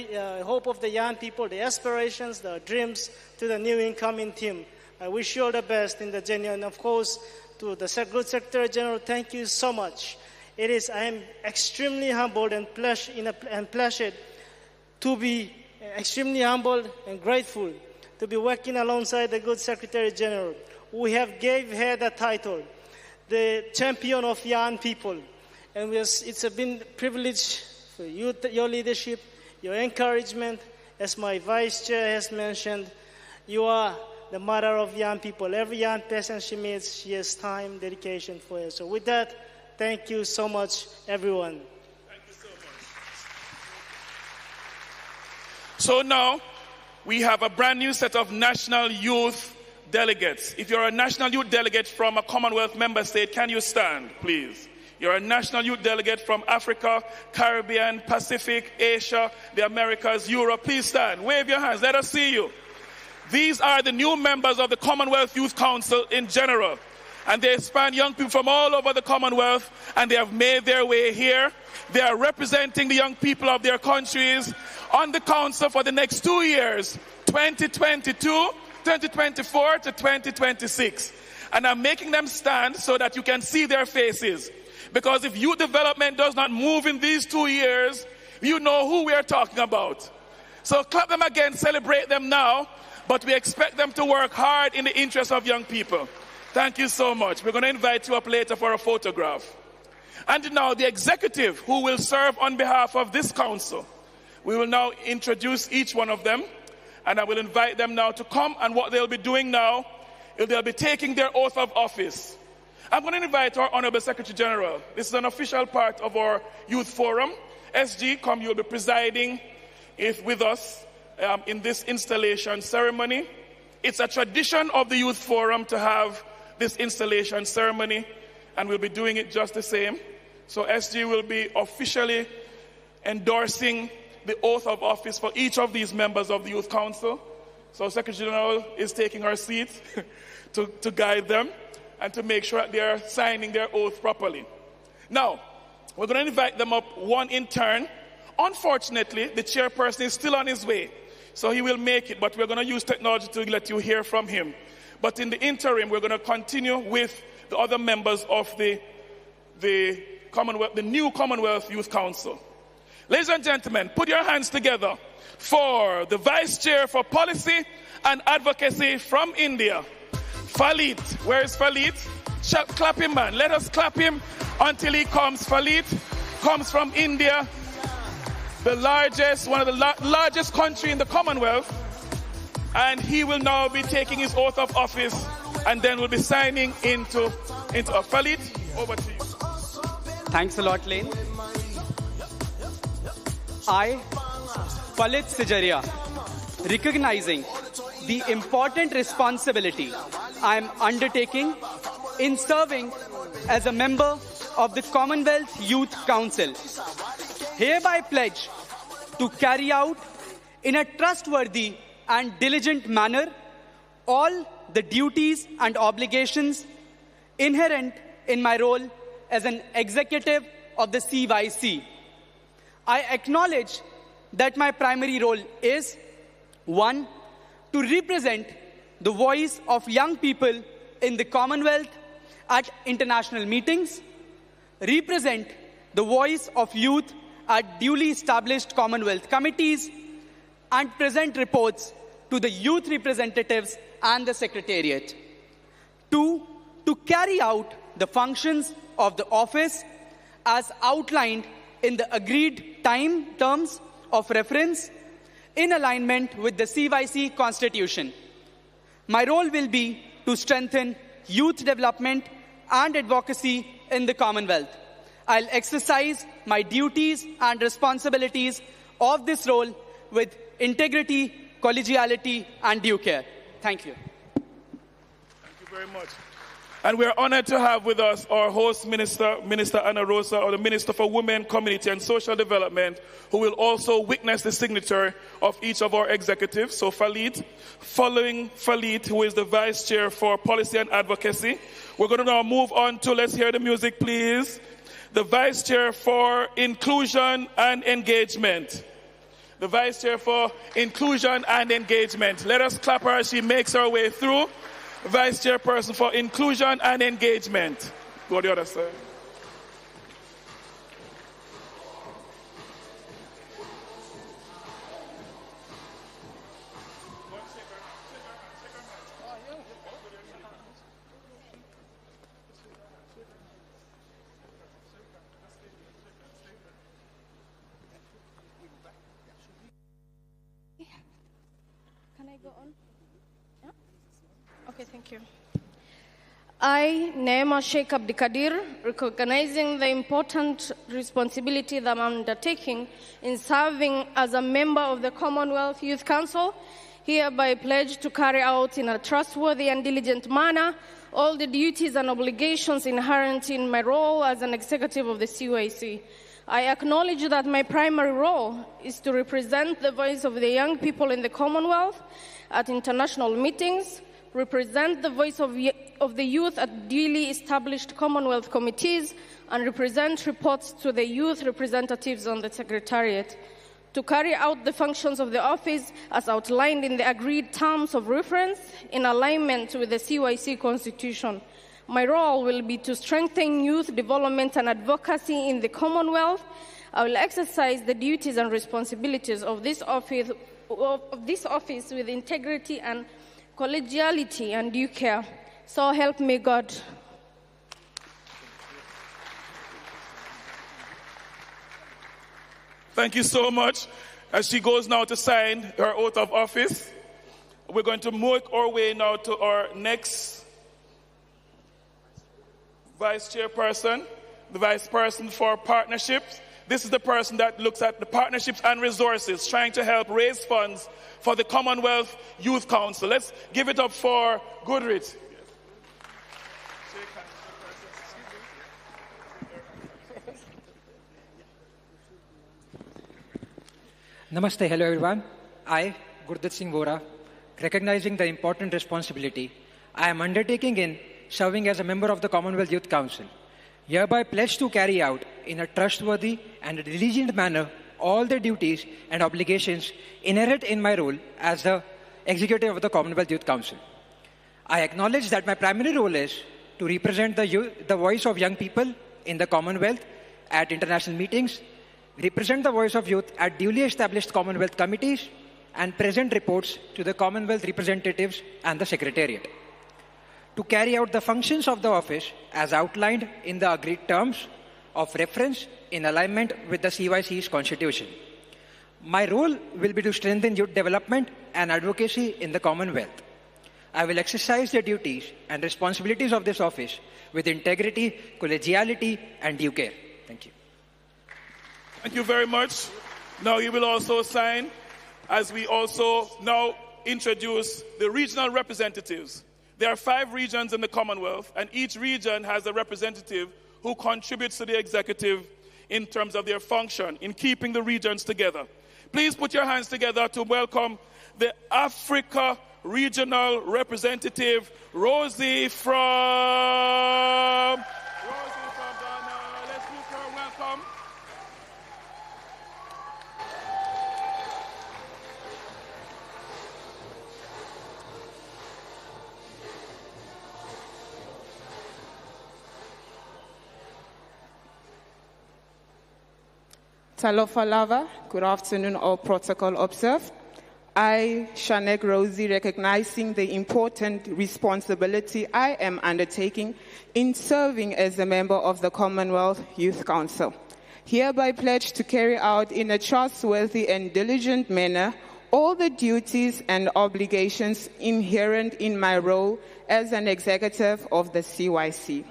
hope of the young people, the aspirations, the dreams to the new incoming team. I wish you all the best in the journey. And of course, to the Group Secretary General, thank you so much. I am extremely humbled and pleasured to be extremely humbled and grateful to be working alongside the good Secretary General. We have gave her the title, the champion of young people. And it's been a privilege for you, your leadership, your encouragement. As my Vice Chair has mentioned, you are the mother of young people. Every young person she meets, she has time, dedication for her. So with that, thank you so much, everyone. Thank you so much. So now, we have a brand new set of national youth delegates. If you're a national youth delegate from a Commonwealth member state, can you stand, please? You're a national youth delegate from Africa, Caribbean, Pacific, Asia, the Americas, Europe. Please stand. Wave your hands. Let us see you. These are the new members of the Commonwealth Youth Council in general. And they span young people from all over the Commonwealth, and they have made their way here. They are representing the young people of their countries on the council for the next 2 years, 2022, 2024 to 2026. And I'm making them stand so that you can see their faces. Because if youth development does not move in these 2 years, you know who we are talking about. So clap them again, celebrate them now, but we expect them to work hard in the interest of young people. Thank you so much. We're going to invite you up later for a photograph. And now the executive who will serve on behalf of this council. We will now introduce each one of them, and I will invite them now to come, and what they'll be doing now is they'll be taking their oath of office. I'm going to invite our Honorable Secretary General. This is an official part of our youth forum. SG, come, you'll be presiding with us in this installation ceremony. It's a tradition of the youth forum to have this installation ceremony, and we'll be doing it just the same. So SG will be officially endorsing the oath of office for each of these members of the Youth Council. So Secretary General is taking her seat to guide them and to make sure that they are signing their oath properly. Now, we're going to invite them up one in turn. Unfortunately, the chairperson is still on his way, so he will make it, but we're going to use technology to let you hear from him. But in the interim, we're going to continue with the other members of the new Commonwealth Youth Council. Ladies and gentlemen, put your hands together for the Vice Chair for Policy and Advocacy from India, Falit. Where is Falit? Clap him, man. Let us clap him until he comes. Falit comes from India, one of the largest country in the Commonwealth, and he will now be taking his oath of office, and then we'll be signing into Falit, over to you. Thanks a lot, Lane. I, Falit Sijaria, recognizing the important responsibility I am undertaking in serving as a member of the Commonwealth Youth Council, hereby pledge to carry out in a trustworthy and diligent manner all the duties and obligations inherent in my role as an executive of the CYC. I acknowledge that my primary role is, 1, to represent the voice of young people in the Commonwealth at international meetings, represent the voice of youth at duly established Commonwealth committees, and present reports to the youth representatives and the Secretariat. 2, to carry out the functions of the office as outlined in the agreed terms of reference in alignment with the CYC Constitution. My role will be to strengthen youth development and advocacy in the Commonwealth. I'll exercise my duties and responsibilities of this role with integrity, collegiality, and due care. Thank you. Thank you very much. And we're honored to have with us our host minister, Minister Anna Rosa, or the Minister for Women, Community and Social Development, who will also witness the signature of each of our executives. So Falit, following Falit, who is the Vice Chair for Policy and Advocacy, we're going to now move on to, let's hear the music, please, the Vice Chair for Inclusion and Engagement. The Vice Chair for Inclusion and Engagement. Let us clap her as she makes her way through. Vice Chairperson for Inclusion and Engagement. Go the other side. Can I go on? Yeah? Okay, thank you. I, Neema Sheikh Abdikadir, recognizing the important responsibility that I'm undertaking in serving as a member of the Commonwealth Youth Council, hereby pledge to carry out in a trustworthy and diligent manner all the duties and obligations inherent in my role as an executive of the CYC. I acknowledge that my primary role is to represent the voice of the young people in the Commonwealth at international meetings, represent the voice of the youth at duly established Commonwealth committees, and represent reports to the youth representatives on the Secretariat. To carry out the functions of the office as outlined in the agreed terms of reference in alignment with the CYC Constitution. My role will be to strengthen youth development and advocacy in the Commonwealth. I will exercise the duties and responsibilities of this office with integrity and collegiality and due care. So help me God. Thank you so much. As she goes now to sign her oath of office, we're going to make our way now to our next Vice Chairperson, the Vice Person for Partnerships. This is the person that looks at the partnerships and resources, trying to help raise funds for the Commonwealth Youth Council. Let's give it up for Goodrich. Namaste, hello everyone. I, Gurdat Singh Vora, recognizing the important responsibility I am undertaking in serving as a member of the Commonwealth Youth Council, hereby pledge to carry out in a trustworthy and diligent manner all the duties and obligations inherent in my role as the executive of the Commonwealth Youth Council. I acknowledge that my primary role is to represent the voice of young people in the Commonwealth at international meetings, represent the voice of youth at duly established Commonwealth committees, and present reports to the Commonwealth representatives and the Secretariat. To carry out the functions of the office as outlined in the agreed terms of reference in alignment with the CYC's Constitution. My role will be to strengthen youth development and advocacy in the Commonwealth. I will exercise the duties and responsibilities of this office with integrity, collegiality, and due care. Thank you. Thank you very much. Now you will also sign as we also now introduce the regional representatives. There are 5 regions in the Commonwealth, and each region has a representative who contributes to the executive in terms of their function in keeping the regions together. Please put your hands together to welcome the Africa Regional Representative, Rosie from Ghana. Let's give her a welcome. Talofa Lava, good afternoon, all protocol observed. I, Shanek Rosie, recognizing the important responsibility I am undertaking in serving as a member of the Commonwealth Youth Council, hereby pledge to carry out in a trustworthy and diligent manner all the duties and obligations inherent in my role as an executive of the CYC.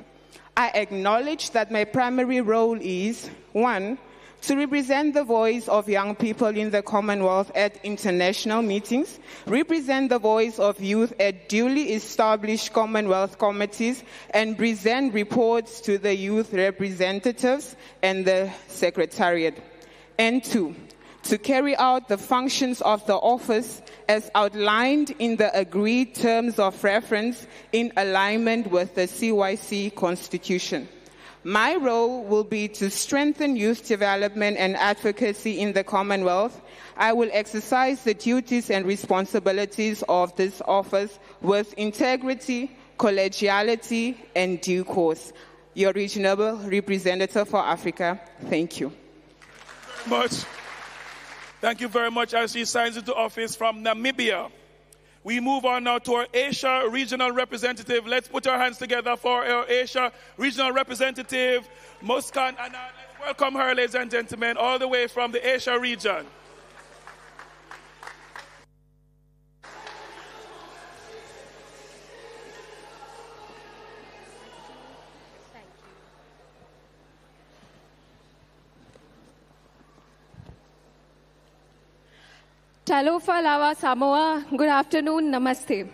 I acknowledge that my primary role is, 1, to represent the voice of young people in the Commonwealth at international meetings, represent the voice of youth at duly established Commonwealth committees, and present reports to the youth representatives and the Secretariat. And 2, to carry out the functions of the office as outlined in the agreed terms of reference in alignment with the CYC Constitution. My role will be to strengthen youth development and advocacy in the Commonwealth. I will exercise the duties and responsibilities of this office with integrity, collegiality, and due course. Your regional representative for Africa. Thank you. Thank you very much as she signs into office from Namibia. We move on now to our Asia regional representative. Let's put our hands together for our Asia regional representative, Muskan Anna. Let's welcome her, ladies and gentlemen, all the way from the Asia region. Talofa Lava Samoa, good afternoon, namaste.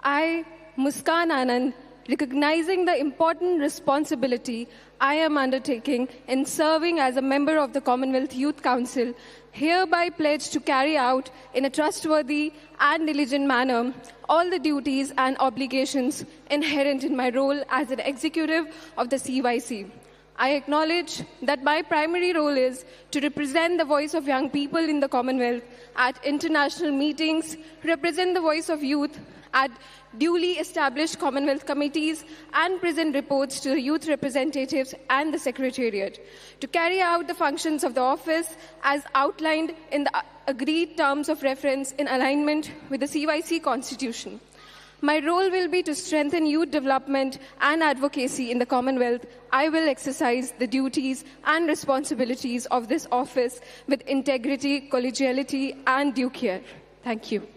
I, Muskan Anand, recognizing the important responsibility I am undertaking in serving as a member of the Commonwealth Youth Council, hereby pledge to carry out in a trustworthy and diligent manner all the duties and obligations inherent in my role as an executive of the CYC. I acknowledge that my primary role is to represent the voice of young people in the Commonwealth at international meetings, represent the voice of youth at duly established Commonwealth committees, and present reports to the youth representatives and the Secretariat, to carry out the functions of the office as outlined in the agreed terms of reference in alignment with the CYC Constitution. My role will be to strengthen youth development and advocacy in the Commonwealth. I will exercise the duties and responsibilities of this office with integrity, collegiality, and due care. Thank you.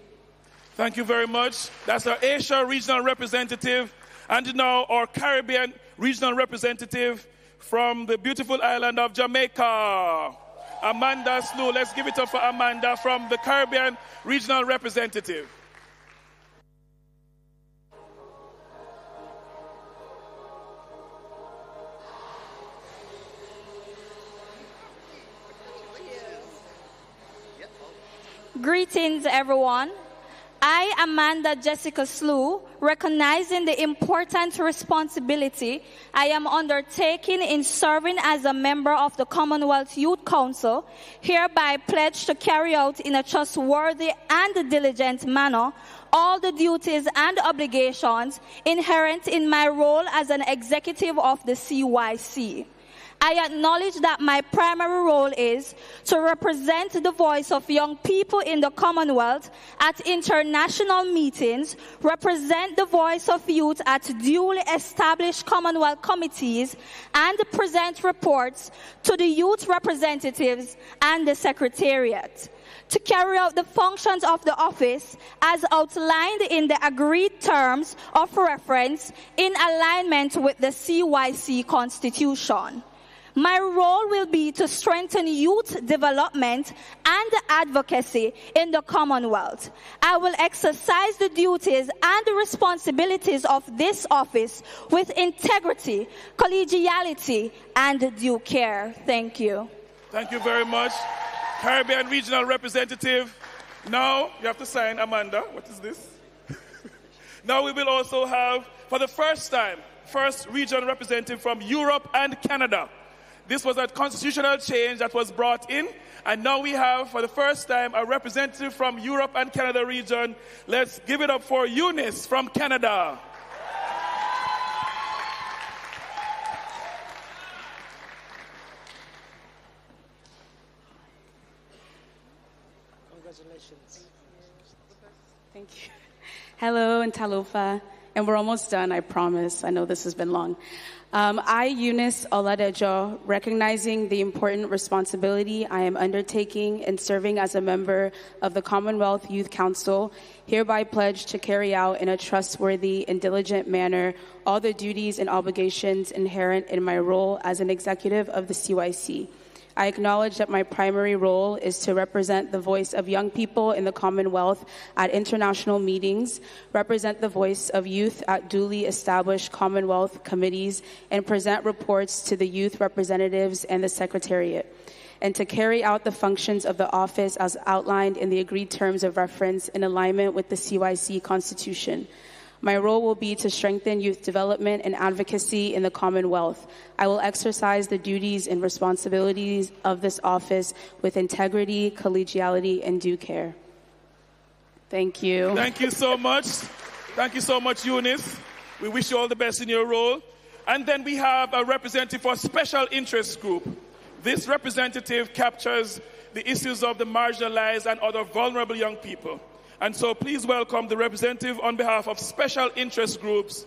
Thank you very much. That's our Asia regional representative. And now our Caribbean regional representative from the beautiful island of Jamaica, Amanda Snow. Let's give it up for Amanda from the Caribbean regional representative. Greetings, everyone. I, Amanda Jessica Slew, recognizing the important responsibility I am undertaking in serving as a member of the Commonwealth Youth Council, hereby pledge to carry out in a trustworthy and diligent manner all the duties and obligations inherent in my role as an executive of the CYC. I acknowledge that my primary role is to represent the voice of young people in the Commonwealth at international meetings, represent the voice of youth at duly established Commonwealth committees, and present reports to the youth representatives and the Secretariat. To carry out the functions of the office as outlined in the agreed terms of reference in alignment with the CYC Constitution. My role will be to strengthen youth development and advocacy in the Commonwealth. I will exercise the duties and the responsibilities of this office with integrity, collegiality, and due care. Thank you. Thank you very much. Caribbean Regional Representative. Now, you have to sign, Amanda. What is this? Now we will also have, for the first time, first regional representative from Europe and Canada. This was a constitutional change that was brought in, and now we have, for the first time, a representative from Europe and Canada region. Let's give it up for Eunice from Canada. Congratulations. Thank you. Hello, and Talofa. And we're almost done, I promise. I know this has been long. I, Eunice Oladejo, recognizing the important responsibility I am undertaking in serving as a member of the Commonwealth Youth Council, hereby pledge to carry out in a trustworthy and diligent manner all the duties and obligations inherent in my role as an executive of the CYC. I acknowledge that my primary role is to represent the voice of young people in the Commonwealth at international meetings, represent the voice of youth at duly established Commonwealth committees, and present reports to the youth representatives and the Secretariat, and to carry out the functions of the office as outlined in the agreed terms of reference in alignment with the CYC Constitution. My role will be to strengthen youth development and advocacy in the Commonwealth. I will exercise the duties and responsibilities of this office with integrity, collegiality, and due care. Thank you. Thank you so much. Thank you so much, Eunice. We wish you all the best in your role. And then we have a representative for Special Interest Group. This representative captures the issues of the marginalized and other vulnerable young people. And so please welcome the representative on behalf of Special Interest Groups,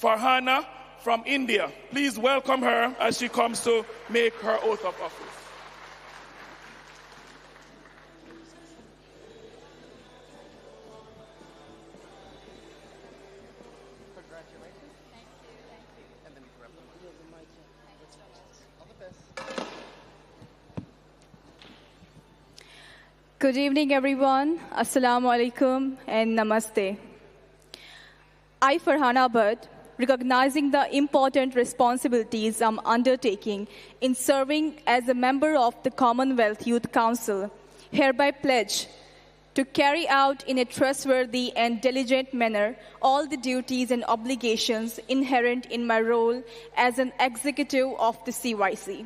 Farhana from India. Please welcome her as she comes to make her oath of office. Good evening, everyone. Assalamu alaikum and namaste. I, Farhana Bhatt, recognizing the important responsibilities I'm undertaking in serving as a member of the Commonwealth Youth Council, hereby pledge to carry out in a trustworthy and diligent manner all the duties and obligations inherent in my role as an executive of the CYC.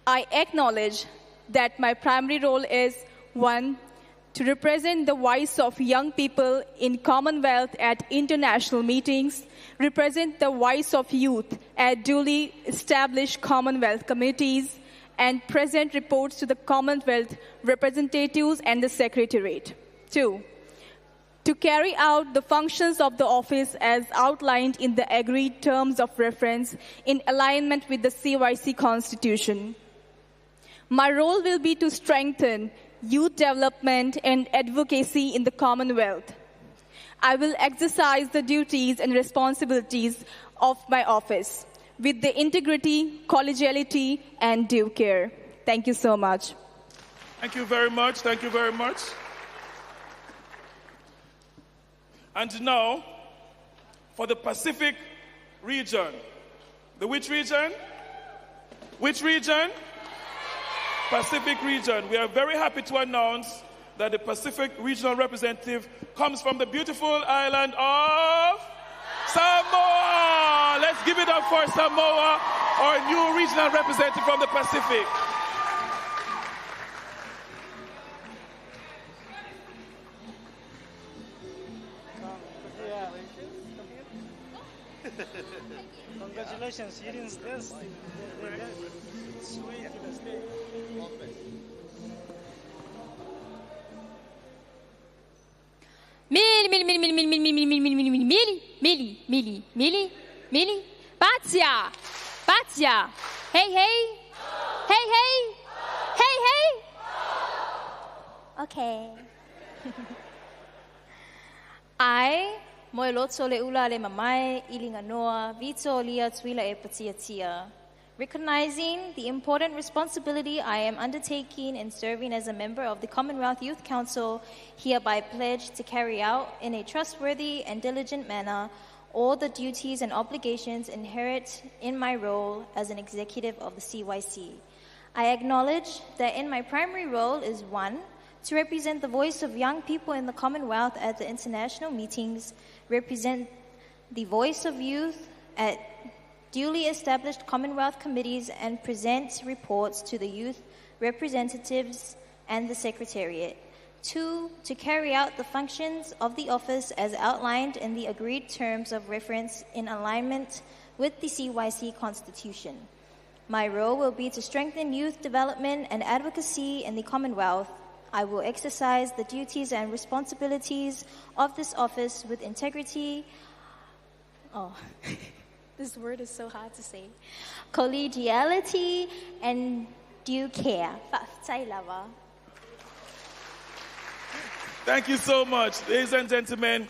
I acknowledge that my primary role is 1. To represent the voice of young people in Commonwealth at international meetings, represent the voice of youth at duly established Commonwealth committees, and present reports to the Commonwealth representatives and the Secretariat. 2. To carry out the functions of the office as outlined in the agreed terms of reference in alignment with the CYC Constitution. My role will be to strengthen youth development and advocacy in the Commonwealth. I will exercise the duties and responsibilities of my office with the integrity, collegiality, and due care. Thank you so much. Thank you very much. Thank you very much. And now, for the Pacific region. The which region? Which region? Pacific region. We are very happy to announce that the Pacific regional representative comes from the beautiful island of Samoa. Let's give it up for Samoa, our new regional representative from the Pacific. Congratulations, you didn't stay. Sweet. Mili, Batia, hey, okay. I, moelotso le ula le mamai, ilinga noa, vito lia tuila e patia. Recognizing the important responsibility I am undertaking in serving as a member of the Commonwealth Youth Council, hereby pledge to carry out in a trustworthy and diligent manner all the duties and obligations inherent in my role as an executive of the CYC. I acknowledge that in my primary role is 1, to represent the voice of young people in the Commonwealth at the international meetings, represent the voice of youth at duly established Commonwealth committees, and present reports to the youth representatives and the Secretariat. 2, to carry out the functions of the office as outlined in the agreed terms of reference in alignment with the CYC Constitution. My role will be to strengthen youth development and advocacy in the Commonwealth. I will exercise the duties and responsibilities of this office with integrity. This word is so hard to say. Collegiality and due care. Thank you so much. Ladies and gentlemen,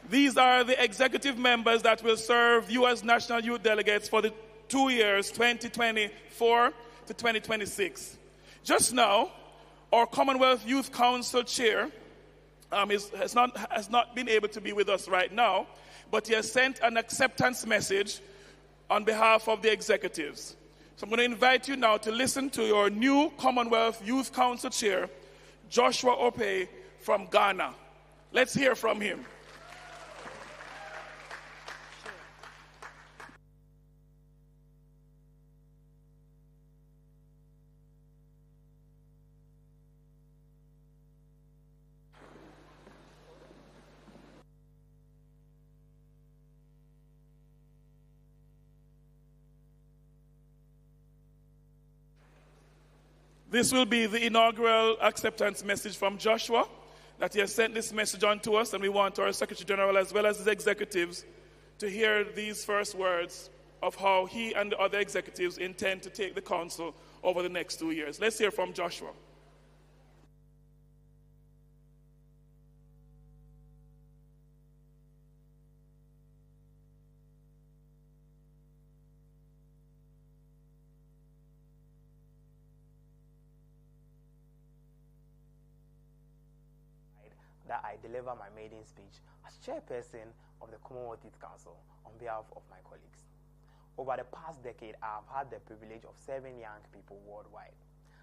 these are the executive members that will serve you as national youth delegates for the 2 years, 2024 to 2026. Just now, our Commonwealth Youth Council chair has not been able to be with us right now, but he has sent an acceptance message on behalf of the executives. So I'm going to invite you now to listen to your new Commonwealth Youth Council chair, Joshua Opey from Ghana. Let's hear from him. This will be the inaugural acceptance message from Joshua, that he has sent this message on to us, and we want our Secretary General as well as his executives to hear these first words of how he and the other executives intend to take the council over the next 2 years. Let's hear from Joshua. That I deliver my maiden speech as chairperson of the Commonwealth Youth Council on behalf of my colleagues. Over the past decade, I have had the privilege of serving young people worldwide.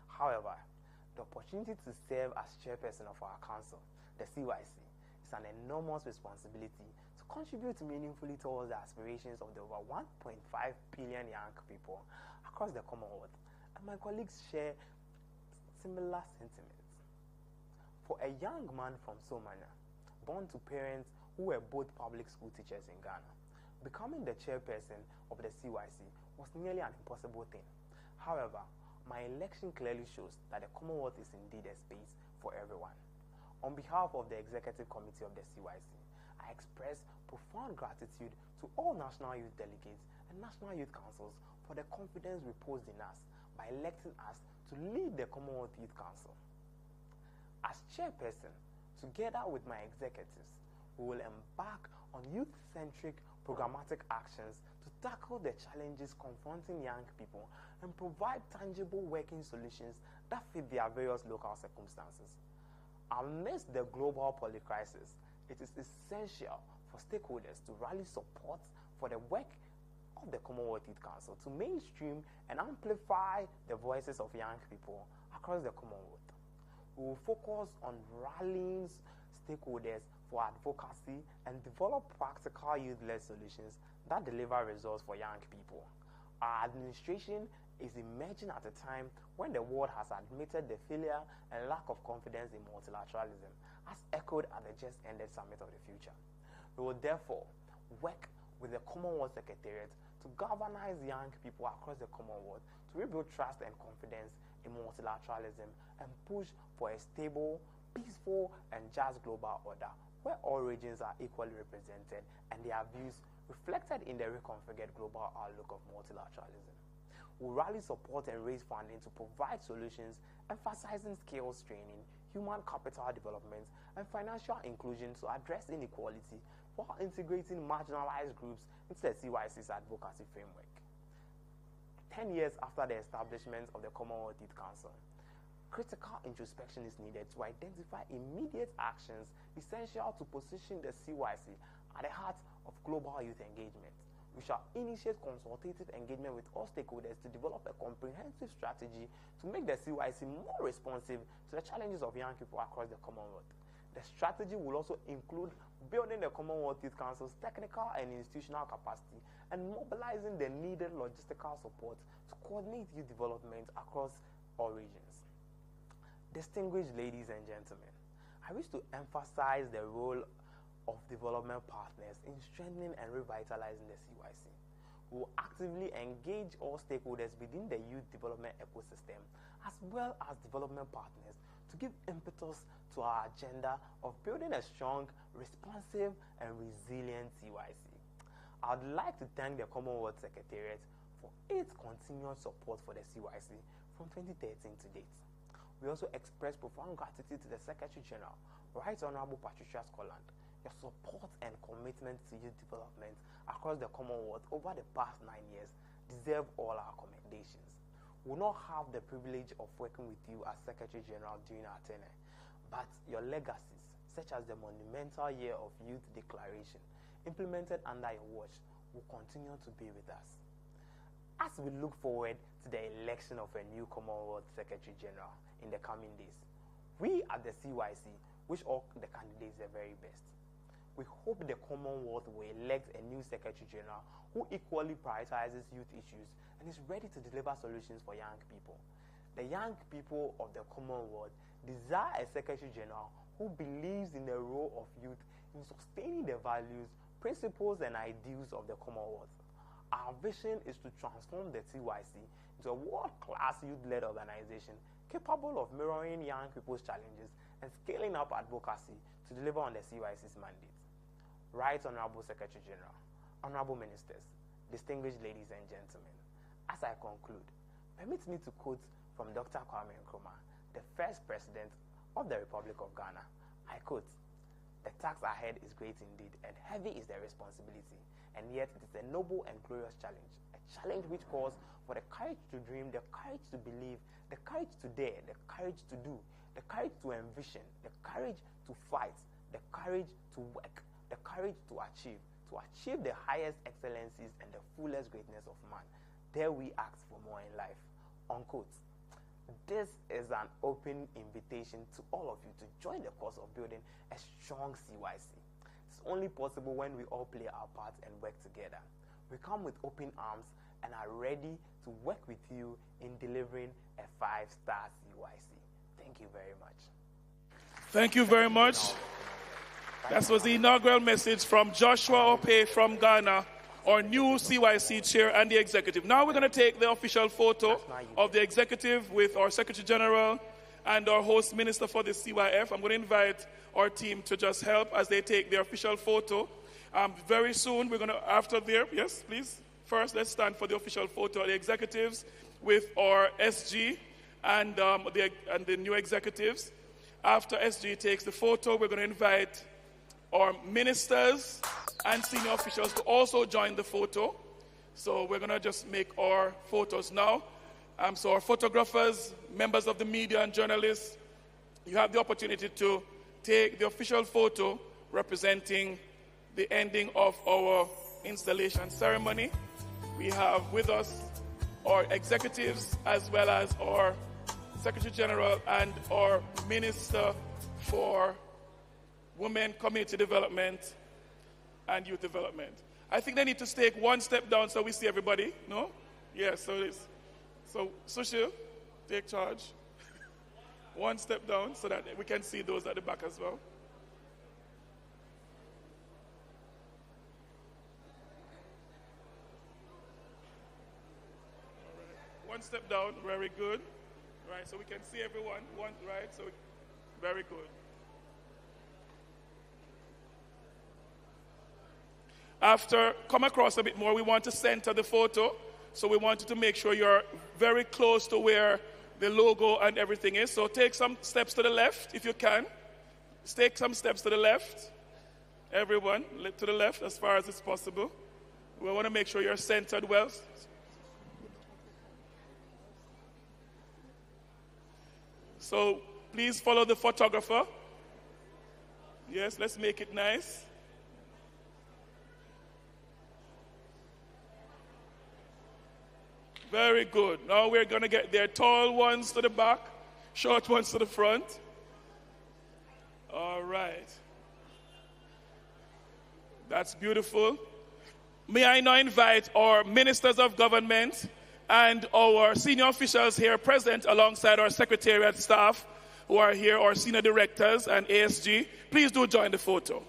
However, the opportunity to serve as chairperson of our council, the CYC, is an enormous responsibility to contribute meaningfully towards the aspirations of the over 1.5 billion young people across the Commonwealth, and my colleagues share similar sentiments. For a young man from Somania, born to parents who were both public school teachers in Ghana, becoming the chairperson of the CYC was nearly an impossible thing. However, my election clearly shows that the Commonwealth is indeed a space for everyone. On behalf of the Executive Committee of the CYC, I express profound gratitude to all National Youth Delegates and National Youth Councils for the confidence reposed in us by electing us to lead the Commonwealth Youth Council. As chairperson, together with my executives, we will embark on youth-centric programmatic actions to tackle the challenges confronting young people and provide tangible working solutions that fit their various local circumstances. Amidst the global polycrisis, it is essential for stakeholders to rally support for the work of the Commonwealth Youth Council to mainstream and amplify the voices of young people across the Commonwealth. We will focus on rallying stakeholders for advocacy and develop practical youth-led solutions that deliver results for young people. Our administration is emerging at a time when the world has admitted the failure and lack of confidence in multilateralism, as echoed at the just-ended Summit of the Future. We will therefore work with the Commonwealth Secretariat to galvanize young people across the Commonwealth to rebuild trust and confidence in multilateralism and push for a stable, peaceful, and just global order where all regions are equally represented and their views reflected in the reconfigured global outlook of multilateralism. We rally support and raise funding to provide solutions emphasizing skills training, human capital development, and financial inclusion to address inequality while integrating marginalized groups into the CYC's advocacy framework. 10 years after the establishment of the Commonwealth Youth Council, critical introspection is needed to identify immediate actions essential to position the CYC at the heart of global youth engagement. We shall initiate consultative engagement with all stakeholders to develop a comprehensive strategy to make the CYC more responsive to the challenges of young people across the Commonwealth. The strategy will also include building the Commonwealth Youth Council's technical and institutional capacity and mobilizing the needed logistical support to coordinate youth development across all regions. Distinguished ladies and gentlemen, I wish to emphasize the role of development partners in strengthening and revitalizing the CYC. We will actively engage all stakeholders within the youth development ecosystem, as well as development partners, to give impetus to our agenda of building a strong, responsive, and resilient CYC. I would like to thank the Commonwealth Secretariat for its continued support for the CYC from 2013 to date. We also express profound gratitude to the Secretary General, Right Honorable Patricia Scotland. Your support and commitment to youth development across the Commonwealth over the past 9 years deserve all our commendations. We will not have the privilege of working with you as Secretary General during our tenure, but your legacies, such as the monumental Year of Youth Declaration, implemented under your watch, will continue to be with us. As we look forward to the election of a new Commonwealth Secretary General in the coming days, we at the CYC wish all the candidates the very best. We hope the Commonwealth will elect a new Secretary General who equally prioritizes youth issues and is ready to deliver solutions for young people. The young people of the Commonwealth desire a Secretary General who believes in the role of youth in sustaining the values, principles, and ideals of the Commonwealth. Our vision is to transform the CYC into a world-class youth-led organization capable of mirroring young people's challenges and scaling up advocacy to deliver on the CYC's mandate. Right Honorable Secretary General, Honorable Ministers, distinguished ladies and gentlemen, as I conclude, permit me to quote from Dr. Kwame Nkrumah, the first president of the Republic of Ghana. I quote, "The task ahead is great indeed, and heavy is the responsibility, and yet it is a noble and glorious challenge, a challenge which calls for the courage to dream, the courage to believe, the courage to dare, the courage to do, the courage to envision, the courage to fight, the courage to work, the courage to achieve the highest excellencies and the fullest greatness of man. Dare we ask for more in life." Unquote. This is an open invitation to all of you to join the cause of building a strong CYC. It's only possible when we all play our part and work together. We come with open arms and are ready to work with you in delivering a 5-star CYC. Thank you very much. Thank you very much. That was the inaugural message from Joshua Ope from Ghana, our new CYC chair and the executive. Now we're going to take the official photo of the executive with our Secretary General and our host minister for the CYF. I'm going to invite our team to just help as they take their official photo. Very soon we're going to, after there, yes, please. First, let's stand for the official photo of the executives with our SG and the new executives. After SG takes the photo, we're going to invite our ministers and senior officials to also join the photo. So we're going to just make our photos now. So our photographers, members of the media and journalists, you have the opportunity to take the official photo representing the ending of our installation ceremony. We have with us our executives as well as our Secretary General and our Minister for Women, Community Development and Youth Development. I think they need to take one step down so we see everybody, no? Yes, so it is. So, Sushil, take charge. One step down so that we can see those at the back as well. One step down, very good. Right, so we can see everyone. One, right, so very good. After, come across a bit more, we want to center the photo. So we want you to make sure you're very close to where the logo and everything is. So take some steps to the left if you can. Take some steps to the left. Everyone, to the left as far as it's possible. We want to make sure you're centered well. So please follow the photographer. Yes, let's make it nice. Very good. Now we're going to get their tall ones to the back, short ones to the front. All right. That's beautiful. May I now invite our ministers of government and our senior officials here present alongside our secretariat staff who are here, our senior directors and ASG. Please do join the photo.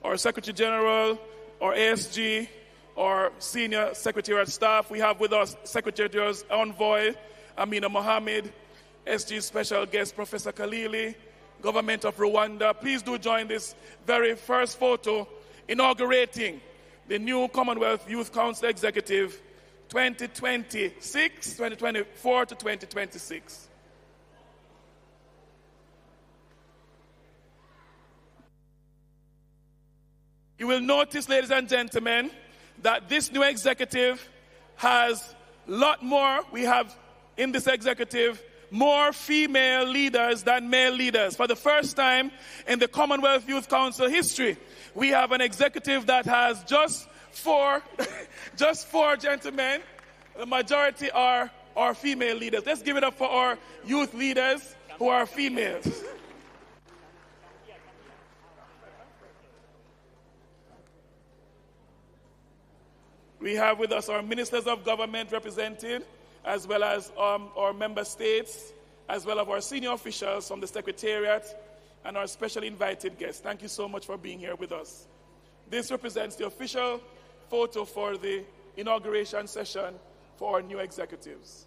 Our Secretary General, our ASG, our senior secretariat staff. We have with us Secretary's envoy, Amina Mohammed, SG special guest, Professor Khalili, Government of Rwanda. Please do join this very first photo inaugurating the new Commonwealth Youth Council Executive 2024 to 2026. You will notice, ladies and gentlemen, that this new executive has a lot more. We have in this executive more female leaders than male leaders. For the first time in the Commonwealth Youth Council history, we have an executive that has just four gentlemen. The majority are our female leaders. Let's give it up for our youth leaders who are females. We have with us our ministers of government represented, as well as our member states, as well as our senior officials from the Secretariat and our specially invited guests. Thank you so much for being here with us. This represents the official photo for the inauguration session for our new executives.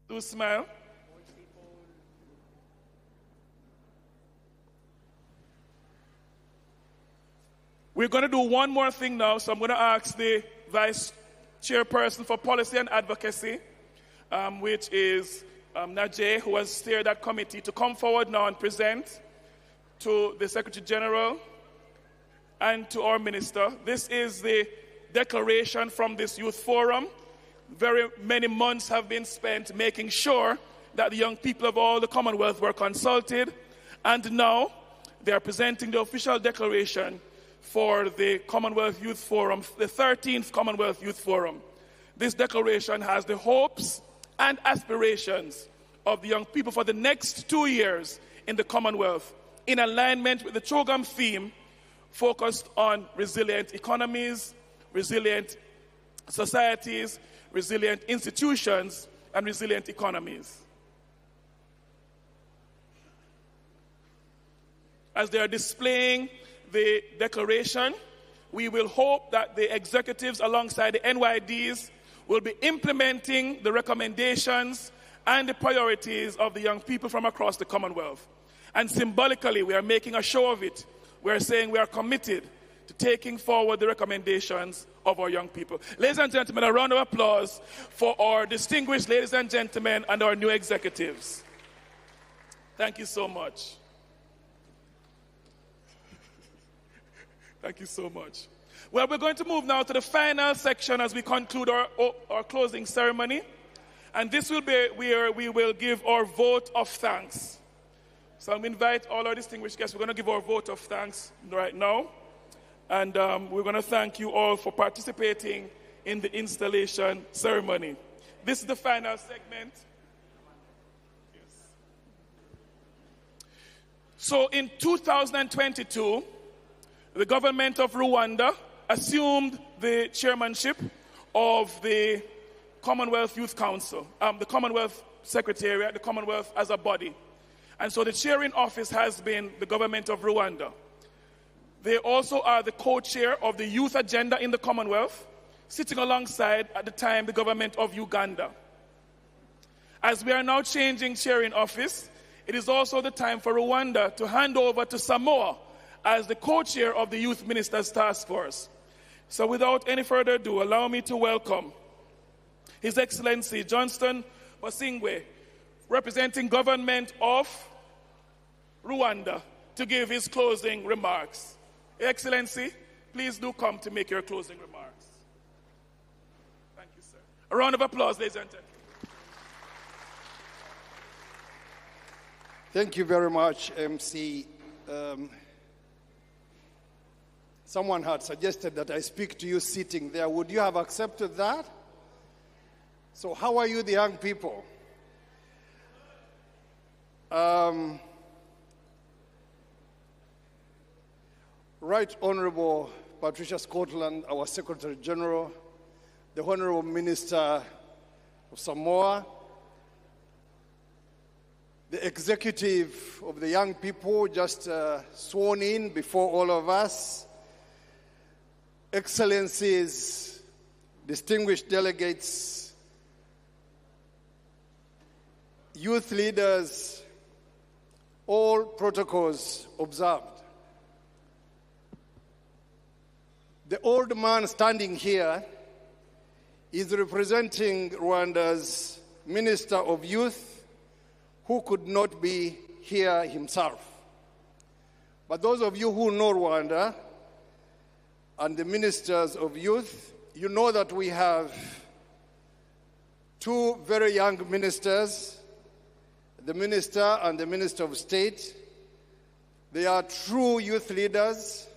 Do smile. We're going to do one more thing now, so I'm going to ask the Vice Chairperson for Policy and Advocacy, which is Najee, who has chaired that committee, to come forward now and present to the Secretary General and to our Minister. This is the declaration from this youth forum. Very many months have been spent making sure that the young people of all the Commonwealth were consulted, and now they are presenting the official declaration for the Commonwealth Youth Forum, the 13th Commonwealth Youth Forum. This declaration has the hopes and aspirations of the young people for the next 2 years in the Commonwealth, in alignment with the CHOGM theme focused on resilient economies, resilient societies, resilient institutions, and resilient economies. As they are displaying the declaration, we will hope that the executives alongside the NYDs will be implementing the recommendations and the priorities of the young people from across the Commonwealth. And symbolically, we are making a show of it. We are saying we are committed to taking forward the recommendations of our young people. Ladies and gentlemen, a round of applause for our distinguished ladies and gentlemen and our new executives. Thank you so much. Thank you so much. Well, we're going to move now to the final section as we conclude our closing ceremony. And this will be where we will give our vote of thanks. So I'm invite all our distinguished guests. We're going to give our vote of thanks right now. And we're going to thank you all for participating in the installation ceremony. This is the final segment. Yes. So in 2022, the government of Rwanda assumed the chairmanship of the Commonwealth Youth Council, the Commonwealth Secretariat, the Commonwealth as a body. And so the chairing office has been the government of Rwanda. They also are the co-chair of the youth agenda in the Commonwealth, sitting alongside, at the time, the government of Uganda. As we are now changing chairing office, it is also the time for Rwanda to hand over to Samoa as the co-chair of the Youth Ministers Task Force. So without any further ado, allow me to welcome His Excellency Johnston Bosingwe, representing government of Rwanda, to give his closing remarks. Excellency, please do come to make your closing remarks. Thank you, sir. A round of applause, ladies and gentlemen. Thank you very much, MC. Someone had suggested that I speak to you sitting there. Would you have accepted that? So how are you, the young people? Right Honorable Patricia Scotland, our Secretary General, the Honorable Minister of Samoa, the executive of the young people just sworn in before all of us, Excellencies, distinguished delegates, youth leaders, all protocols observed. The old man standing here is representing Rwanda's Minister of Youth, who could not be here himself. But those of you who know Rwanda and the ministers of youth, you know that we have two very young ministers, the minister and the Minister of State. They are true youth leaders,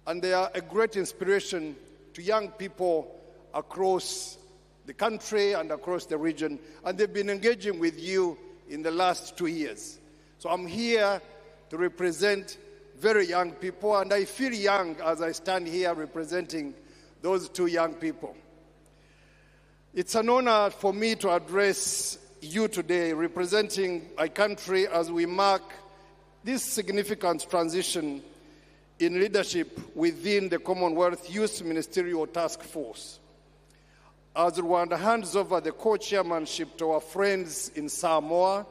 and they are a great inspiration to young people across the country and across the region, and they've been engaging with you in the last 2 years. So I'm here to represent very young people, and I feel young as I stand here representing those two young people. It's an honor for me to address you today, representing my country as we mark this significant transition in leadership within the Commonwealth Youth Ministerial Task Force. As Rwanda hands over the co-chairmanship to our friends in Samoa,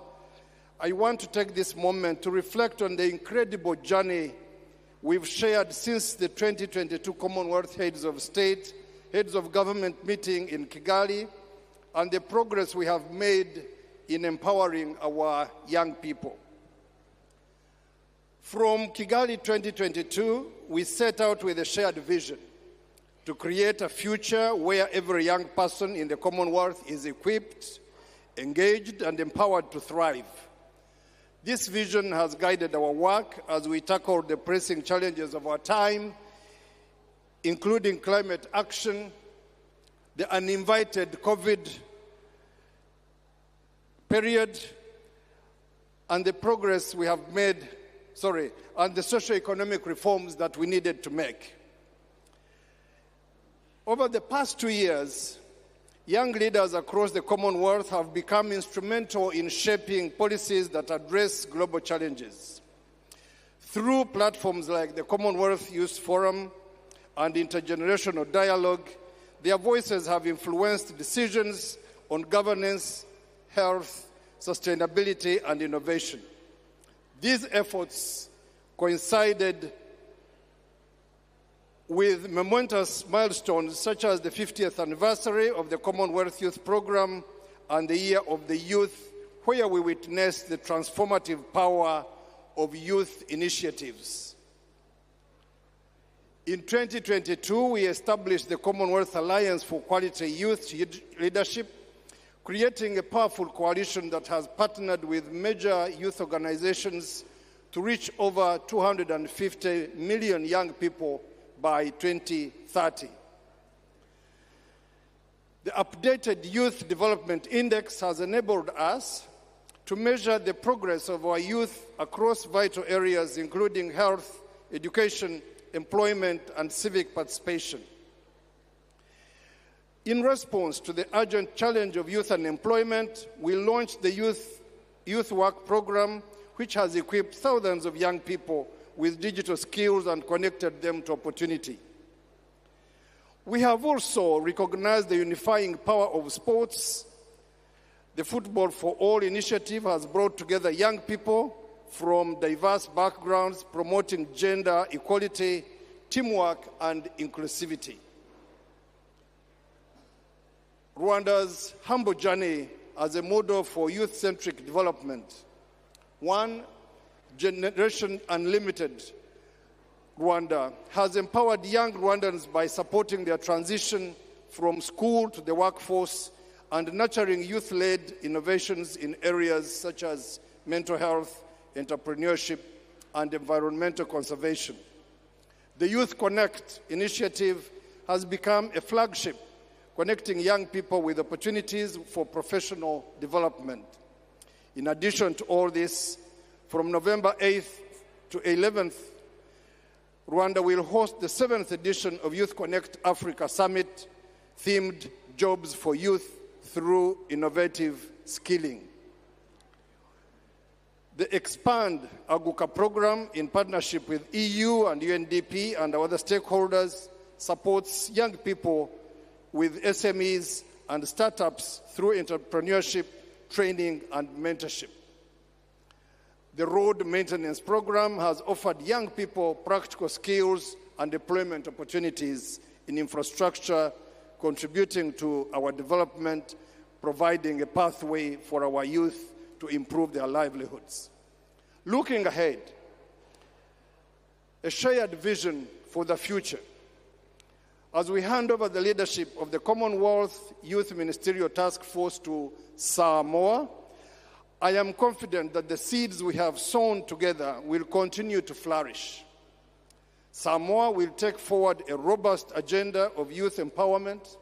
I want to take this moment to reflect on the incredible journey we've shared since the 2022 Commonwealth Heads of State, Heads of Government meeting in Kigali, and the progress we have made in empowering our young people. From Kigali 2022, we set out with a shared vision to create a future where every young person in the Commonwealth is equipped, engaged, and empowered to thrive. This vision has guided our work as we tackle the pressing challenges of our time, including climate action, the uninvited COVID period, and the progress we have made, and the socio-economic reforms that we needed to make. Over the past 2 years, young leaders across the Commonwealth have become instrumental in shaping policies that address global challenges. Through platforms like the Commonwealth Youth Forum and intergenerational dialogue, their voices have influenced decisions on governance, health, sustainability, and innovation. These efforts coincided with momentous milestones such as the 50th anniversary of the Commonwealth Youth Programme and the Year of the Youth, where we witnessed the transformative power of youth initiatives. In 2022, we established the Commonwealth Alliance for Quality Youth Leadership, creating a powerful coalition that has partnered with major youth organizations to reach over 250 million young people by 2030. The updated Youth Development Index has enabled us to measure the progress of our youth across vital areas, including health, education, employment, and civic participation. In response to the urgent challenge of youth unemployment, we launched the Youth Work Program, which has equipped thousands of young people with digital skills and connected them to opportunity. We have also recognized the unifying power of sports. The Football for All initiative has brought together young people from diverse backgrounds, promoting gender equality, teamwork, and inclusivity. Rwanda's humble journey as a model for youth-centric development. One Generation Unlimited Rwanda has empowered young Rwandans by supporting their transition from school to the workforce and nurturing youth-led innovations in areas such as mental health, entrepreneurship, and environmental conservation. The Youth Connect initiative has become a flagship, connecting young people with opportunities for professional development. In addition to all this, from November 8th to 11th, Rwanda will host the 7th edition of Youth Connect Africa Summit, themed Jobs for Youth through Innovative Skilling. The Expand Aguka program, in partnership with EU and UNDP and our other stakeholders, supports young people with SMEs and startups through entrepreneurship, training, and mentorship. The Road Maintenance Program has offered young people practical skills and employment opportunities in infrastructure, contributing to our development, providing a pathway for our youth to improve their livelihoods. Looking ahead, a shared vision for the future. As we hand over the leadership of the Commonwealth Youth Ministerial Task Force to Samoa, I am confident that the seeds we have sown together will continue to flourish. Samoa will take forward a robust agenda of youth empowerment,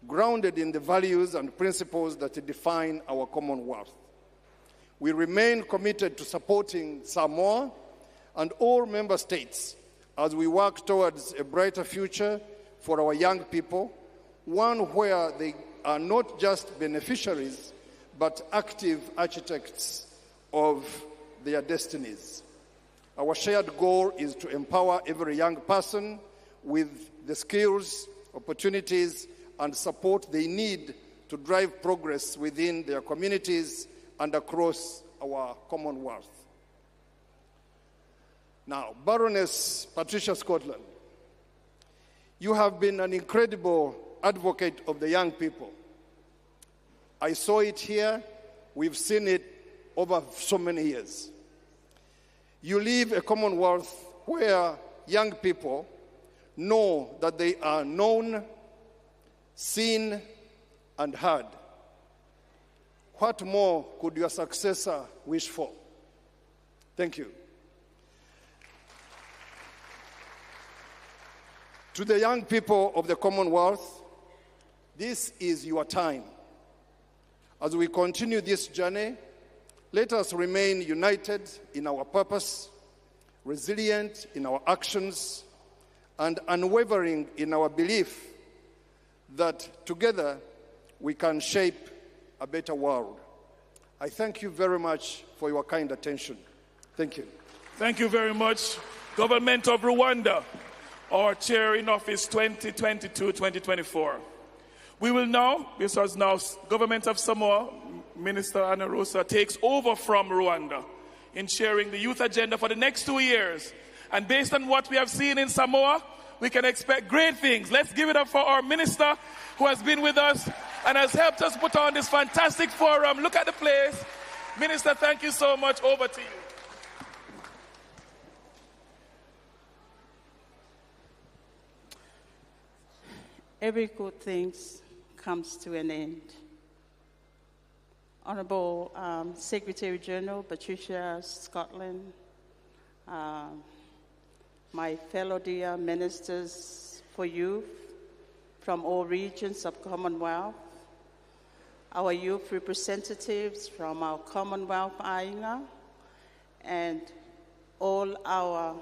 grounded in the values and principles that define our Commonwealth. We remain committed to supporting Samoa and all member states as we work towards a brighter future for our young people, one where they are not just beneficiaries, but active architects of their destinies. Our shared goal is to empower every young person with the skills, opportunities, and support they need to drive progress within their communities and across our Commonwealth. Now, Baroness Patricia Scotland, you have been an incredible advocate of the young people. I saw it here. We've seen it over so many years. You live a Commonwealth where young people know that they are known, seen, and heard. What more could your successor wish for? Thank you. To the young people of the Commonwealth, this is your time. As we continue this journey, let us remain united in our purpose, resilient in our actions, and unwavering in our belief that together we can shape a better world. I thank you very much for your kind attention. Thank you. Thank you very much, Government of Rwanda, our chair in office 2022-2024. We will now, because now Government of Samoa, Minister Anna Rosa takes over from Rwanda in chairing the youth agenda for the next 2 years. And based on what we have seen in Samoa, we can expect great things. Let's give it up for our minister who has been with us and has helped us put on this fantastic forum. Look at the place. Minister, thank you so much. Over to you. Every good thing comes to an end. Honorable Secretary General Patricia Scotland, my fellow dear ministers for youth from all regions of Commonwealth, our youth representatives from our Commonwealth Ainga, and all our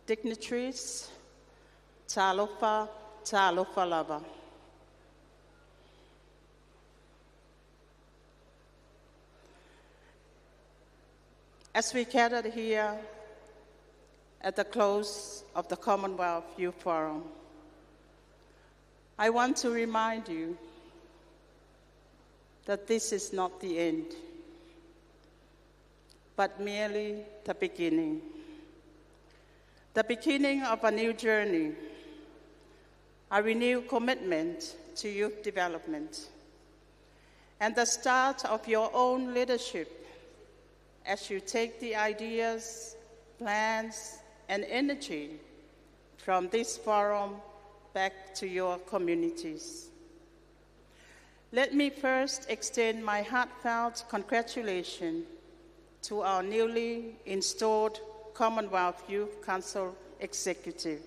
dignitaries, Talofa, Talofa Lava. As we gathered here at the close of the Commonwealth Youth Forum, I want to remind you that this is not the end, but merely the beginning of a new journey, a renewed commitment to youth development, and the start of your own leadership as you take the ideas, plans, and energy from this forum back to your communities. Let me first extend my heartfelt congratulations to our newly installed Commonwealth Youth Council Executive.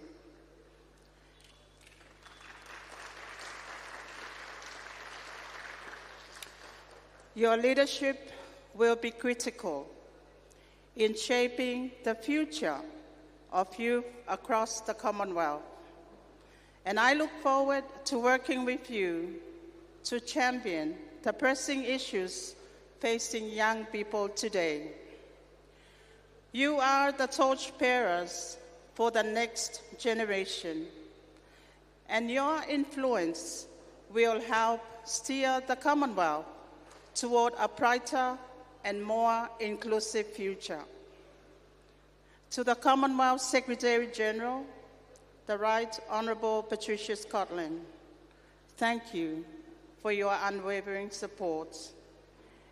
Your leadership will be critical in shaping the future of youth across the Commonwealth. And I look forward to working with you to champion the pressing issues facing young people today. You are the torchbearers for the next generation, and your influence will help steer the Commonwealth toward a brighter and more inclusive future. To the Commonwealth Secretary General, the Right Honourable Patricia Scotland, thank you for your unwavering support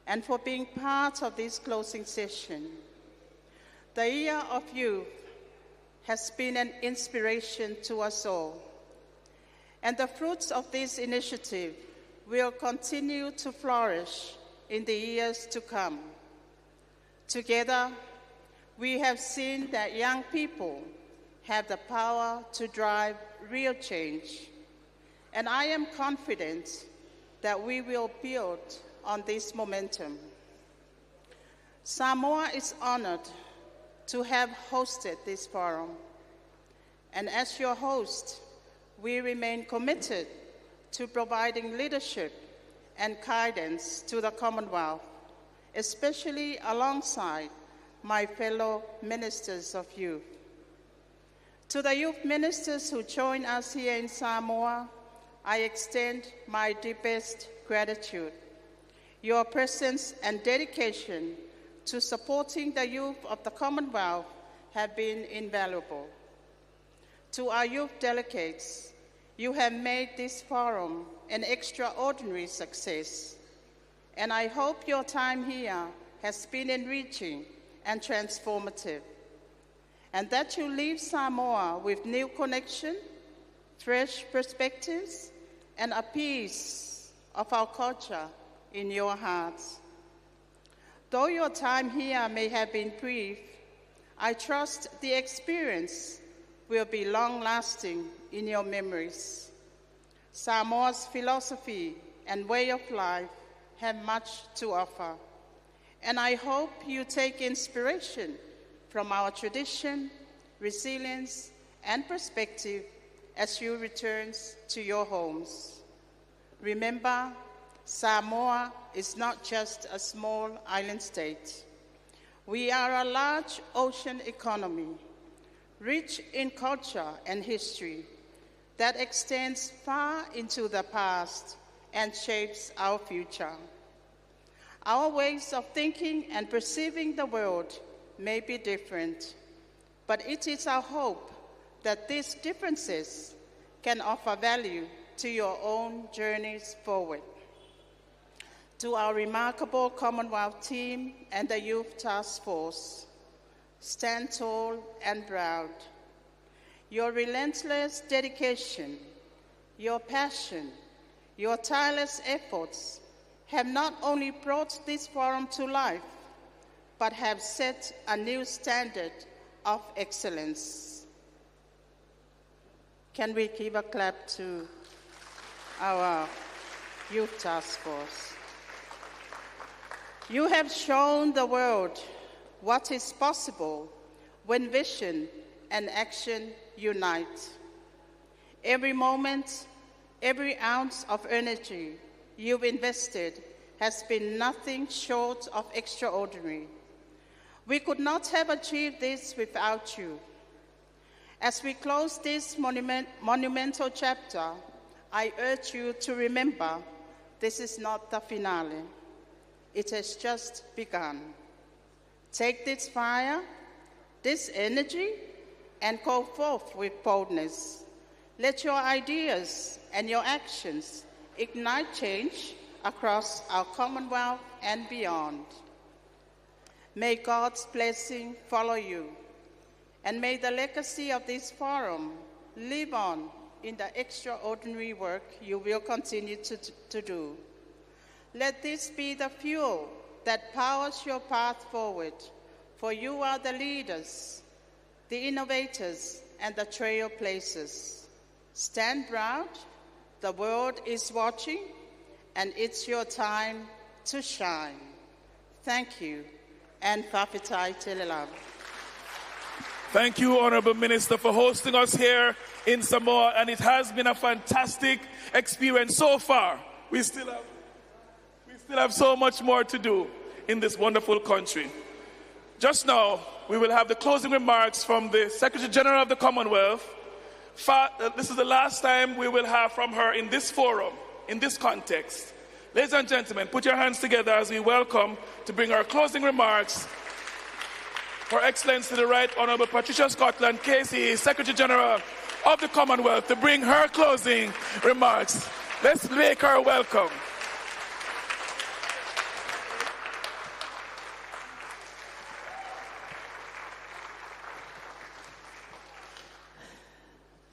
and for being part of this closing session. The Year of Youth has been an inspiration to us all, and the fruits of this initiative will continue to flourish in the years to come. Together, we have seen that young people have the power to drive real change, and I am confident that we will build on this momentum. Samoa is honored to have hosted this forum, and as your host, we remain committed to providing leadership and guidance to the Commonwealth, especially alongside my fellow ministers of youth. To the youth ministers who join us here in Samoa, I extend my deepest gratitude. Your presence and dedication to supporting the youth of the Commonwealth have been invaluable. To our youth delegates, you have made this forum an extraordinary success, and I hope your time here has been enriching and transformative, and that you leave Samoa with new connection, fresh perspectives, and a piece of our culture in your hearts. Though your time here may have been brief, I trust the experience will be long-lasting in your memories. Samoa's philosophy and way of life have much to offer, and I hope you take inspiration from our tradition, resilience, and perspective as you return to your homes. Remember, Samoa is not just a small island state. We are a large ocean economy, rich in culture and history, that extends far into the past and shapes our future. Our ways of thinking and perceiving the world may be different, but it is our hope that these differences can offer value to your own journeys forward. To our remarkable Commonwealth team and the Youth Task Force, stand tall and proud. Your relentless dedication, your passion, your tireless efforts have not only brought this forum to life, but have set a new standard of excellence. Can we give a clap to our Youth Task Force? You have shown the world what is possible when vision and action unite. Every moment, every ounce of energy you've invested has been nothing short of extraordinary. We could not have achieved this without you. As we close this monumental chapter, I urge you to remember this is not the finale. It has just begun. Take this fire, this energy, and go forth with boldness. Let your ideas and your actions ignite change across our Commonwealth and beyond. May God's blessing follow you, and may the legacy of this forum live on in the extraordinary work you will continue to do. Let this be the fuel that powers your path forward, for you are the leaders, the innovators, and the trailblazers. Stand proud, the world is watching, and it's your time to shine. Thank you, and Whawhitai Te Lelau. Thank you, Honorable Minister, for hosting us here in Samoa, and it has been a fantastic experience so far. We still have so much more to do in this wonderful country. Just now, we will have the closing remarks from the Secretary General of the Commonwealth. This is the last time we will have from her in this forum, in this context. Ladies and gentlemen, put your hands together as we welcome to bring our closing remarks Her Excellency the Right Honourable Patricia Scotland, KCE, Secretary General of the Commonwealth, to bring her closing remarks. Let's make her welcome.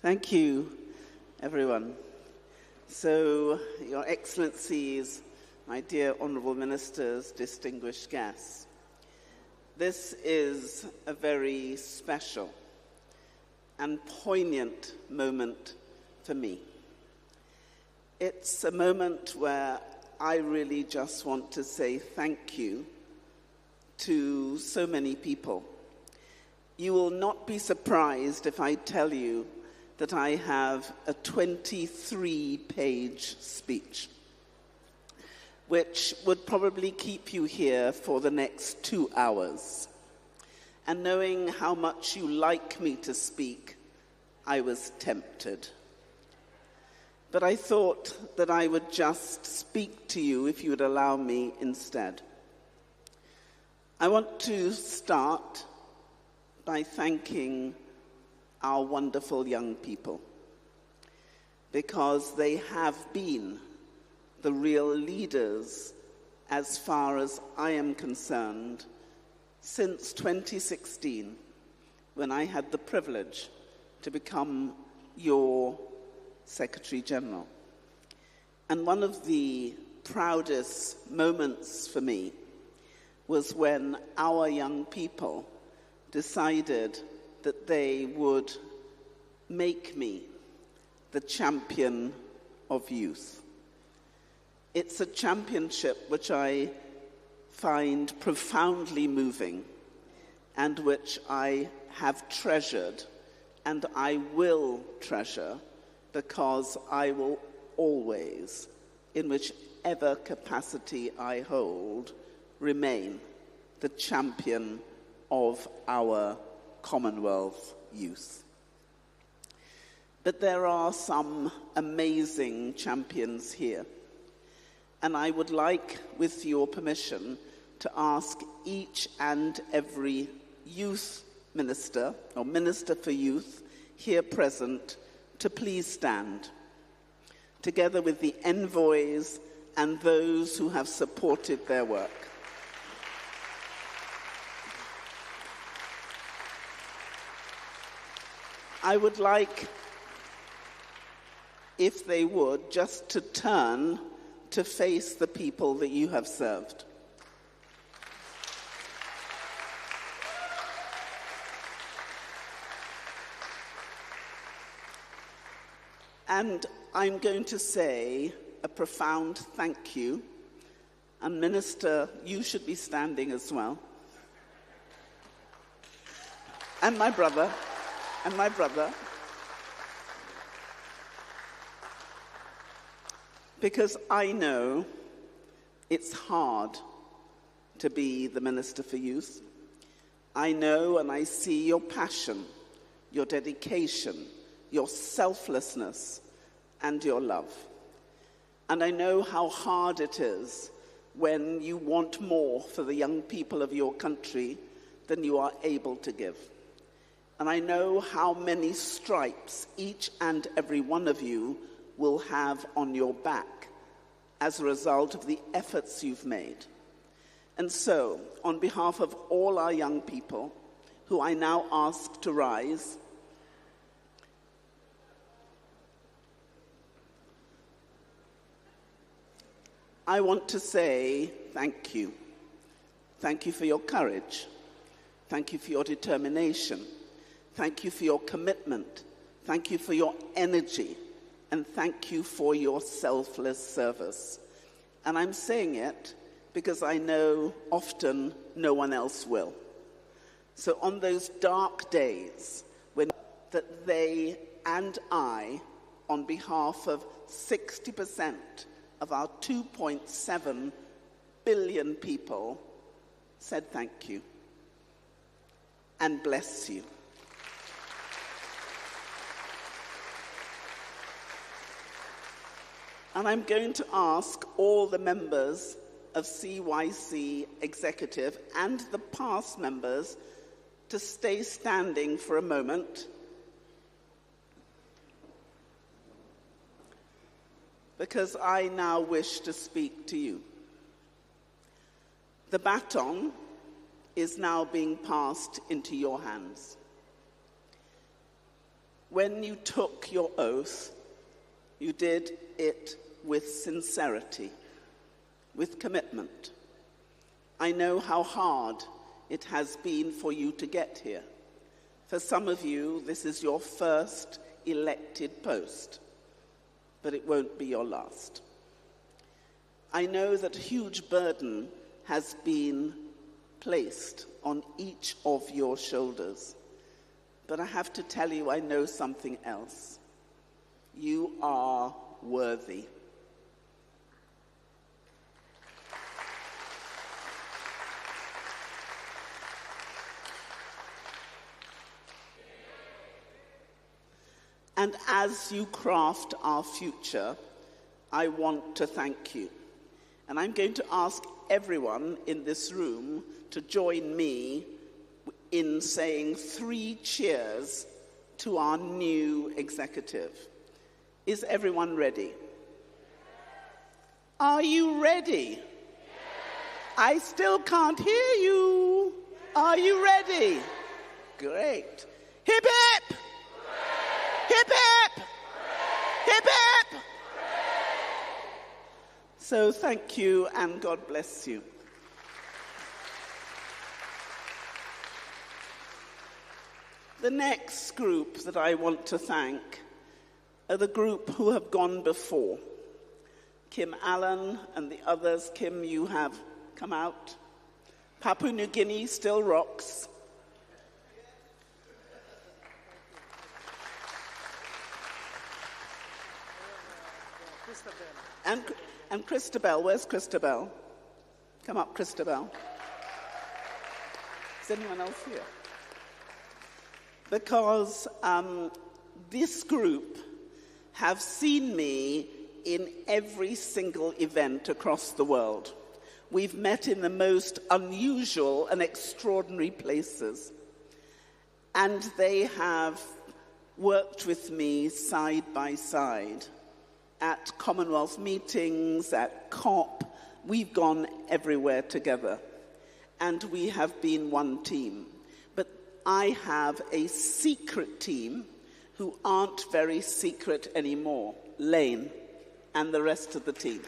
Thank you, everyone. So, Your Excellencies, my dear Honourable Ministers, distinguished guests, this is a very special and poignant moment for me. It's a moment where I really just want to say thank you to so many people. You will not be surprised if I tell you that I have a 23-page speech. which would probably keep you here for the next 2 hours. And knowing how much you like me to speak, I was tempted. But I thought that I would just speak to you if you would allow me instead. I want to start by thanking our wonderful young people, because they have been the real leaders, as far as I am concerned, since 2016, when I had the privilege to become your Secretary General. And one of the proudest moments for me was when our young people decided that they would make me the champion of youth. It's a championship which I find profoundly moving and which I have treasured and I will treasure, because I will always, in whichever capacity I hold, remain the champion of our Commonwealth youth. But there are some amazing champions here. And I would like, with your permission, to ask each and every youth minister or minister for youth here present to please stand, together with the envoys and those who have supported their work. I would like, if they would, just to turn to face the people that you have served. And I'm going to say a profound thank you. And Minister, you should be standing as well. And my brother. Because I know it's hard to be the Minister for Youth. I know and I see your passion, your dedication, your selflessness, and your love. And I know how hard it is when you want more for the young people of your country than you are able to give. And I know how many stripes each and every one of you will have on your back as a result of the efforts you've made. And so, on behalf of all our young people, who I now ask to rise, I want to say thank you. Thank you for your courage. Thank you for your determination. Thank you for your commitment. Thank you for your energy. And thank you for your selfless service. And I'm saying it because I know often no one else will. So on those dark days when that they and I, on behalf of 60% of our 2.7 billion people, said thank you and bless you. And I'm going to ask all the members of CYC Executive and the past members to stay standing for a moment. Because I now wish to speak to you. The baton is now being passed into your hands. When you took your oath, you did it with sincerity, with commitment. I know how hard it has been for you to get here. For some of you, this is your first elected post, but it won't be your last. I know that a huge burden has been placed on each of your shoulders, but I have to tell you, I know something else. You are worthy. And as you craft our future, I want to thank you. And I'm going to ask everyone in this room to join me in saying 3 cheers to our new executive. Is everyone ready? Are you ready? I still can't hear you. Are you ready? Great. Hip hip! Hip hip! Hip hip! So thank you and God bless you. The next group that I want to thank are the group who have gone before. Kim Allen and the others. Kim, you have come out. Papua New Guinea still rocks. And Christabel. Where's Christabel? Come up, Christabel. Is anyone else here? Because this group have seen me in every single event across the world. We've met in the most unusual and extraordinary places. And they have worked with me side by side at Commonwealth meetings, at COP. We've gone everywhere together. And we have been one team. But I have a secret team who aren't very secret anymore. Lane and the rest of the team.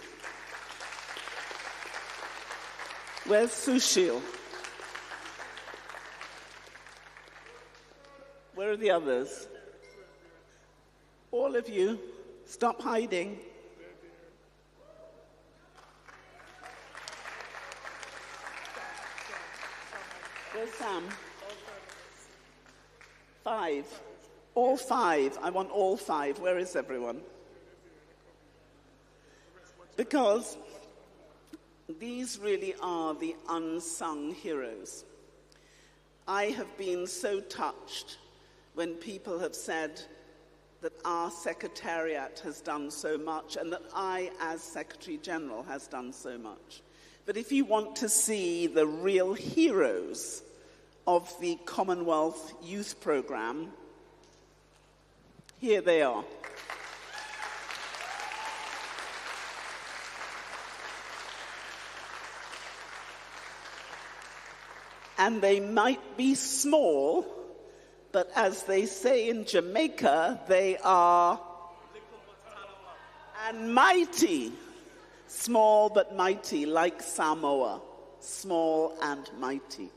Where's Sushil? Where are the others? All of you, stop hiding. Where's Sam? 5. All 5. I want all 5. Where is everyone? Because these really are the unsung heroes. I have been so touched when people have said that our Secretariat has done so much and that I, as Secretary General, has done so much. But if you want to see the real heroes of the Commonwealth Youth Programme, here they are. And they might be small, but as they say in Jamaica, they are and mighty. Small but mighty, like Samoa. Small and mighty.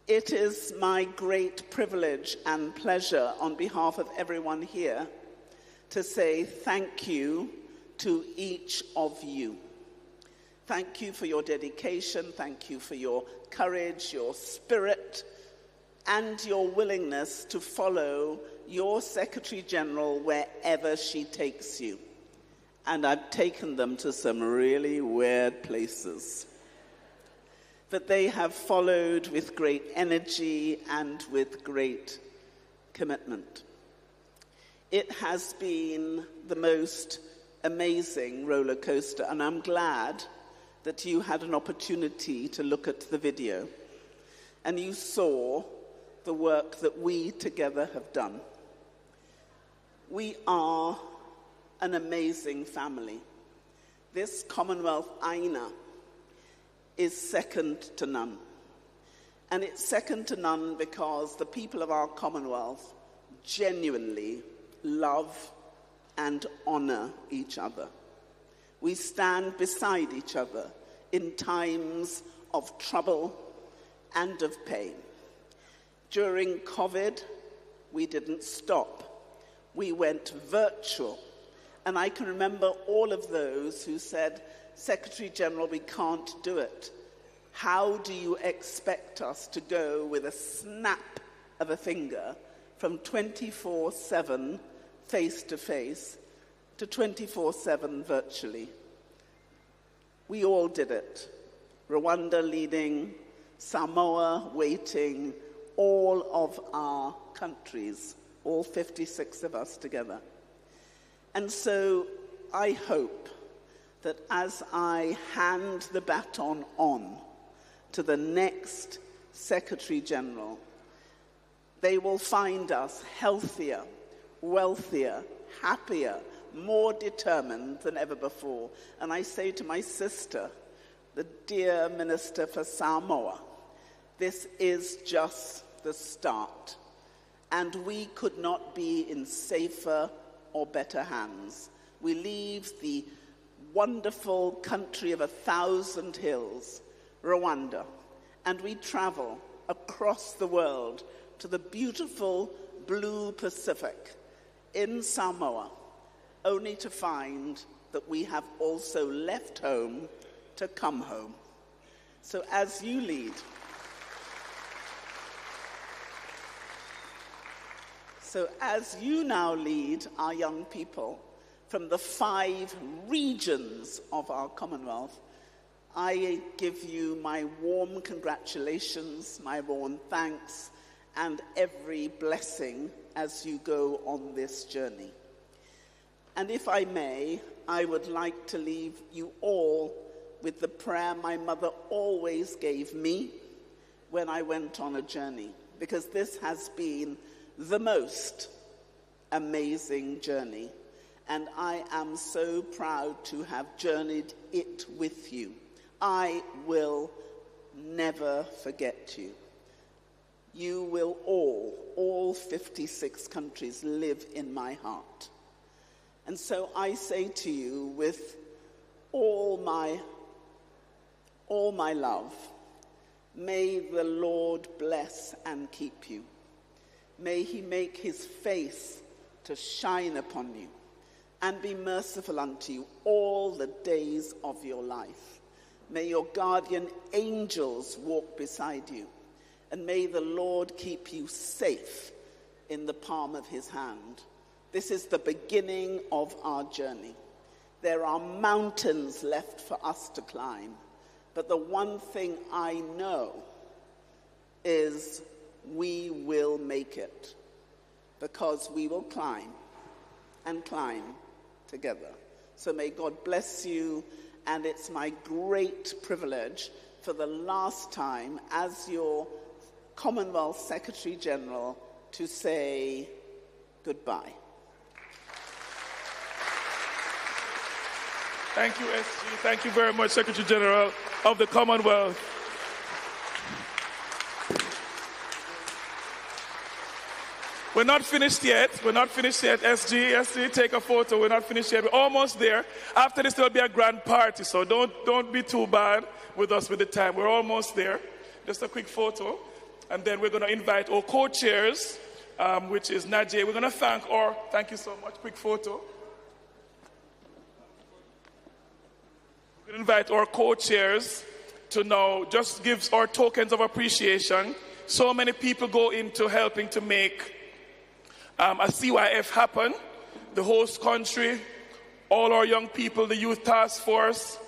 It is my great privilege and pleasure on behalf of everyone here to say thank you to each of you. Thank you for your dedication, thank you for your courage, your spirit, and your willingness to follow your Secretary General wherever she takes you. And I've taken them to some really weird places. But they have followed with great energy and with great commitment. It has been the most amazing roller coaster, and I'm glad that you had an opportunity to look at the video and you saw the work that we together have done. We are an amazing family. This Commonwealth Aina is second to none. And it's second to none because the people of our Commonwealth genuinely love and honor each other. We stand beside each other in times of trouble and of pain. During COVID, we didn't stop. We went virtual. And I can remember all of those who said, Secretary General, we can't do it. How do you expect us to go with a snap of a finger from 24/7 face-to-face to 24/7 virtually? We all did it. Rwanda leading, Samoa waiting, all of our countries all 56 of us together. And so I hope that as I hand the baton on to the next Secretary General, they will find us healthier, wealthier, happier, more determined than ever before. And I say to my sister, the dear Minister for Samoa, this is just the start. And we could not be in safer or better hands. We leave the wonderful country of 1,000 hills, Rwanda, and we travel across the world to the beautiful blue Pacific in Samoa, only to find that we have also left home to come home. So as you lead, now lead our young people from the 5 regions of our Commonwealth, I give you my warm congratulations, my warm thanks, and every blessing as you go on this journey. And if I may, I would like to leave you all with the prayer my mother always gave me when I went on a journey, because this has been the most amazing journey, and I am so proud to have journeyed it with you. I will never forget you. You will all 56 countries live in my heart. And so I say to you with all my love, may the Lord bless and keep you. May he make his face to shine upon you and be merciful unto you all the days of your life. May your guardian angels walk beside you, and may the Lord keep you safe in the palm of his hand. This is the beginning of our journey. There are mountains left for us to climb, but the one thing I know is we will make it, because we will climb and climb together. So may God bless you, and it's my great privilege for the last time as your Commonwealth Secretary General to say goodbye. Thank you, SG. Thank you very much, Secretary General of the Commonwealth. We're not finished yet. SG, take a photo. We're not finished yet. We're almost there. After this, there'll be a grand party, so don't be too bad with us with the time. We're almost there. Just a quick photo. And then we're going to invite our co-chairs, which is Najee. We're going to thank you so much. Quick photo. We're going to invite our co-chairs to now just give our tokens of appreciation. So many people go into helping to make a CYF happen. The host country, all our young people, the youth task force,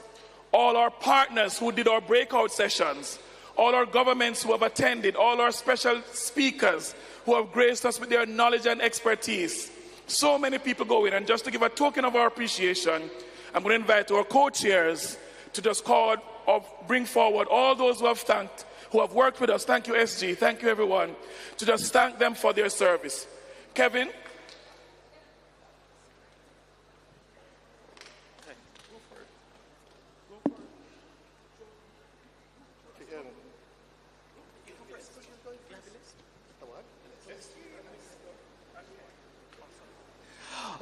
all our partners who did our breakout sessions, all our governments who have attended, all our special speakers who have graced us with their knowledge and expertise. So many people go in, and just to give a token of our appreciation, I'm going to invite our co-chairs to just bring forward all those who have worked with us. Thank you, SG. Thank you, everyone. To just thank them for their service. Kevin?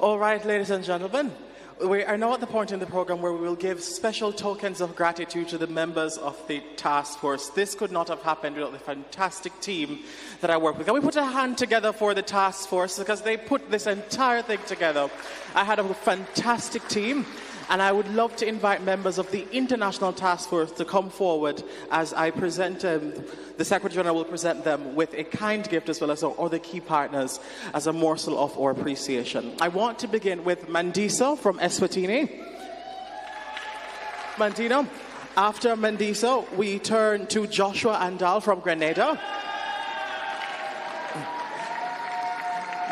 All right, ladies and gentlemen, we are now at the point in the program where we will give special tokens of gratitude to the members of the task force. This could not have happened without the fantastic team that I work with. Can we put a hand together for the task force, because they put this entire thing together. I had a fantastic team, and I would love to invite members of the International Task Force to come forward as I present the Secretary General will present them with a kind gift, as well as our other key partners, as a morsel of our appreciation. I want to begin with Mandiso from Eswatini. Mandino. After Mandiso, we turn to Joshua Andal from Grenada.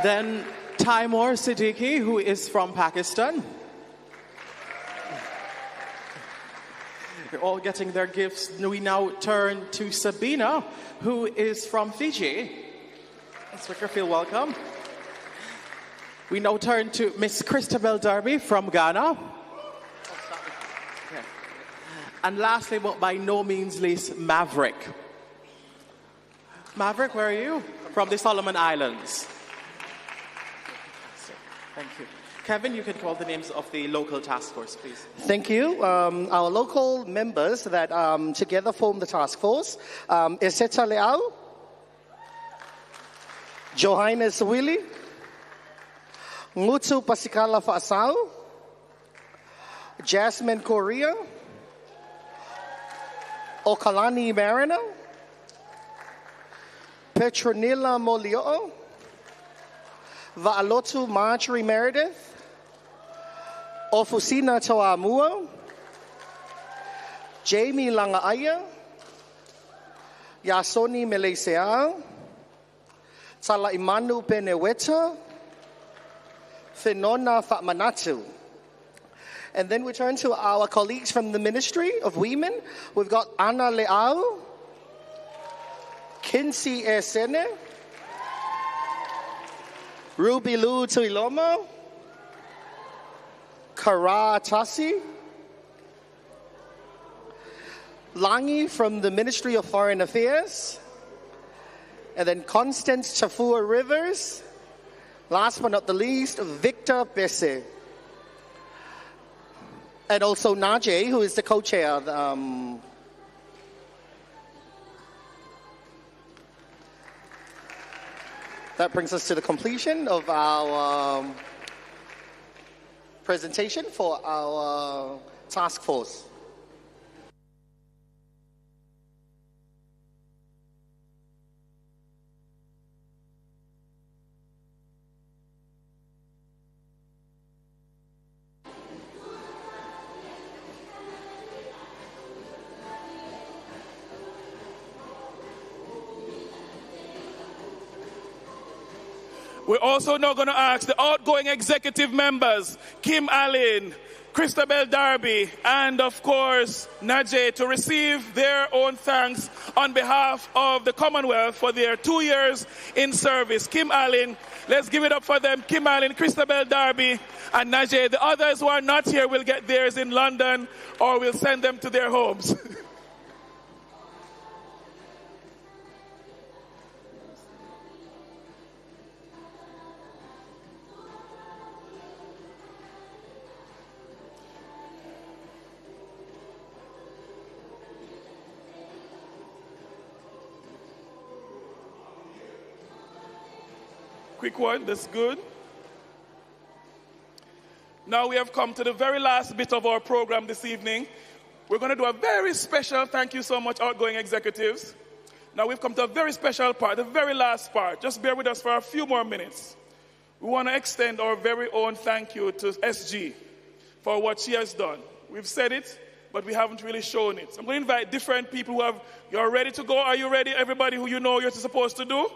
Then Taimur Siddiqui, who is from Pakistan. They're all getting their gifts. We now turn to Sabina, who is from Fiji. Let's make her feel welcome. We now turn to Miss Christabel Darby from Ghana. And lastly, but by no means least, Maverick. Maverick, where are you? From the Solomon Islands. Thank you. Kevin, you can call the names of the local task force, please. Thank you. Our local members that together form the task force. Eseta Leao, Johannes Willi, Ngutu Pasikala Faasau, Jasmine Correa, Okalani Marina, Petronila Molio, Vaalotu Marjorie Meredith, Ofusina Toamua, Jamie Langaaya, Yasoni Meleseao, Tala Imanu Peneweta, Fenona Fatmanatu. And then we turn to our colleagues from the Ministry of Women. We've got Ana Leao, Kinsey Esene, Ruby Lu Tuilomo, Kara Tasi, Langi from the Ministry of Foreign Affairs, and then Constance Chafua Rivers, last but not the least, Victor Besse. And also Najee, who is the co-chair. That brings us to the completion of our presentation for our task force. We're also now going to ask the outgoing executive members, Kim Allen, Christabel Darby, and of course, Najee, to receive their own thanks on behalf of the Commonwealth for their 2 years in service. Kim Allen, let's give it up for them. Kim Allen, Christabel Darby, and Najee. The others who are not here will get theirs in London, or we'll send them to their homes. Quick one, that's good. Now we have come to the very last bit of our program this evening. We're going to do a very special, thank you so much, outgoing executives. Now we've come to a very special part, the very last part. Just bear with us for a few more minutes. We want to extend our very own thank you to SG for what she has done. We've said it, but we haven't really shown it. So I'm going to invite different people who you're ready to go. Are you ready? Everybody who you know you're supposed to do?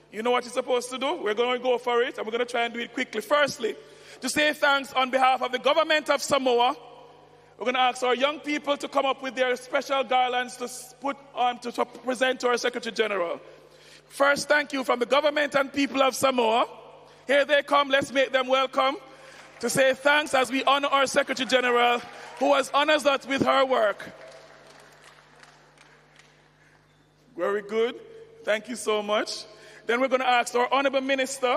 You know what you're supposed to do? We're going to go for it, and we're going to try and do it quickly. Firstly, to say thanks on behalf of the government of Samoa, we're going to ask our young people to come up with their special garlands to put on to present to our Secretary General. First, thank you from the government and people of Samoa. Here they come. Let's make them welcome to say thanks as we honor our Secretary General, who has honored us with her work. Very good. Thank you so much. Then we're going to ask our Honorable Minister.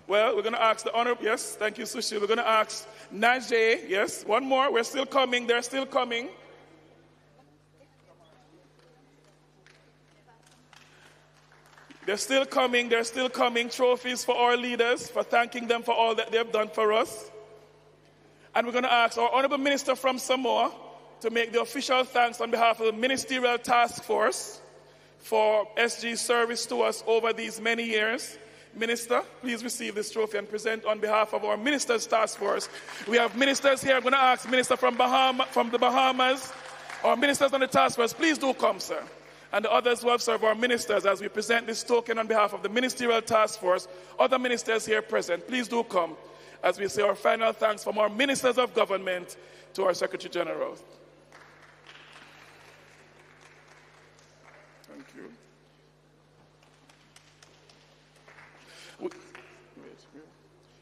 Well, we're going to ask the Honorable, yes, thank you, Sushi. We're going to ask Najee, yes, one more. We're still coming. They're still coming. They're still coming. They're still coming. Trophies for our leaders, for thanking them for all that they've done for us. And we're going to ask our Honorable Minister from Samoa to make the official thanks on behalf of the Ministerial Task Force for SG's service to us over these many years. Minister, please receive this trophy and present on behalf of our Ministers Task Force. We have ministers here. I'm going to ask Minister from the Bahamas, or ministers on the task force, please do come, sir. and the others who have served, our ministers, as we present this token on behalf of the Ministerial Task Force, other ministers here present, please do come as we say our final thanks from our ministers of government to our Secretary General. Thank you.